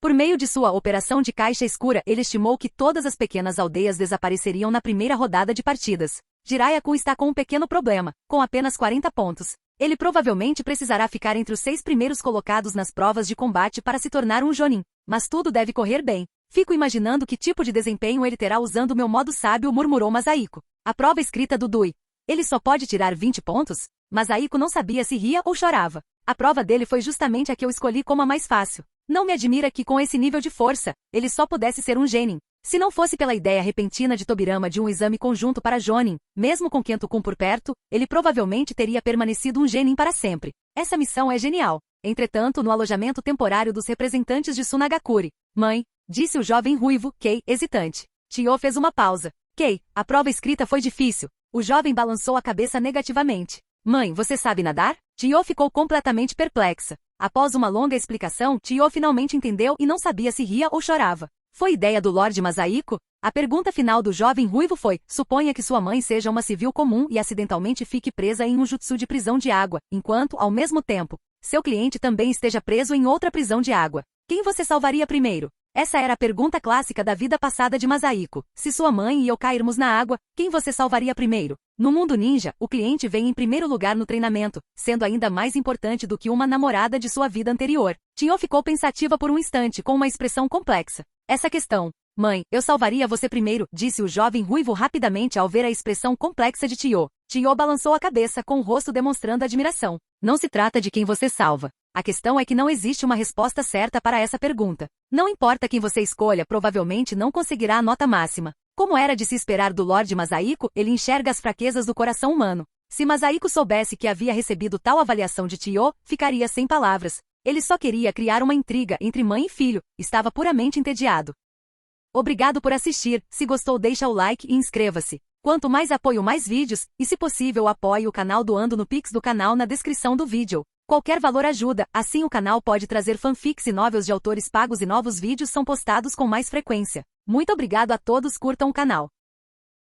Por meio de sua operação de caixa escura, ele estimou que todas as pequenas aldeias desapareceriam na primeira rodada de partidas. Jiraiya-kun está com um pequeno problema, com apenas 40 pontos. Ele provavelmente precisará ficar entre os 6 primeiros colocados nas provas de combate para se tornar um Jonin. Mas tudo deve correr bem. Fico imaginando que tipo de desempenho ele terá usando meu modo sábio, murmurou Masahiko. A prova escrita do Dui. Ele só pode tirar 20 pontos? Masahiko não sabia se ria ou chorava. A prova dele foi justamente a que eu escolhi como a mais fácil. Não me admira que com esse nível de força, ele só pudesse ser um genin. Se não fosse pela ideia repentina de Tobirama de um exame conjunto para Jonin, mesmo com Kento-kun por perto, ele provavelmente teria permanecido um genin para sempre. Essa missão é genial. Entretanto, no alojamento temporário dos representantes de Sunagakure, mãe, disse o jovem ruivo, Kei, hesitante. Tio fez uma pausa. Kei, a prova escrita foi difícil. O jovem balançou a cabeça negativamente. Mãe, você sabe nadar? Tio ficou completamente perplexa. Após uma longa explicação, Tio finalmente entendeu e não sabia se ria ou chorava. Foi ideia do Lorde Masahiko? A pergunta final do jovem ruivo foi, suponha que sua mãe seja uma civil comum e acidentalmente fique presa em um jutsu de prisão de água, enquanto, ao mesmo tempo, seu cliente também esteja preso em outra prisão de água. Quem você salvaria primeiro? Essa era a pergunta clássica da vida passada de Masahiko. Se sua mãe e eu cairmos na água, quem você salvaria primeiro? No mundo ninja, o cliente vem em primeiro lugar no treinamento, sendo ainda mais importante do que uma namorada de sua vida anterior. Tio ficou pensativa por um instante com uma expressão complexa. Essa questão. Mãe, eu salvaria você primeiro, disse o jovem ruivo rapidamente ao ver a expressão complexa de Tio. Tio balançou a cabeça com o rosto demonstrando admiração. Não se trata de quem você salva. A questão é que não existe uma resposta certa para essa pergunta. Não importa quem você escolha, provavelmente não conseguirá a nota máxima. Como era de se esperar do Lorde Masahiko, ele enxerga as fraquezas do coração humano. Se Masahiko soubesse que havia recebido tal avaliação de Tio, ficaria sem palavras. Ele só queria criar uma intriga entre mãe e filho, estava puramente entediado. Obrigado por assistir, se gostou deixa o like e inscreva-se. Quanto mais apoio mais vídeos, e se possível apoie o canal doando no Pix do canal na descrição do vídeo. Qualquer valor ajuda, assim o canal pode trazer fanfics e novels de autores pagos e novos vídeos são postados com mais frequência. Muito obrigado a todos, curtam o canal.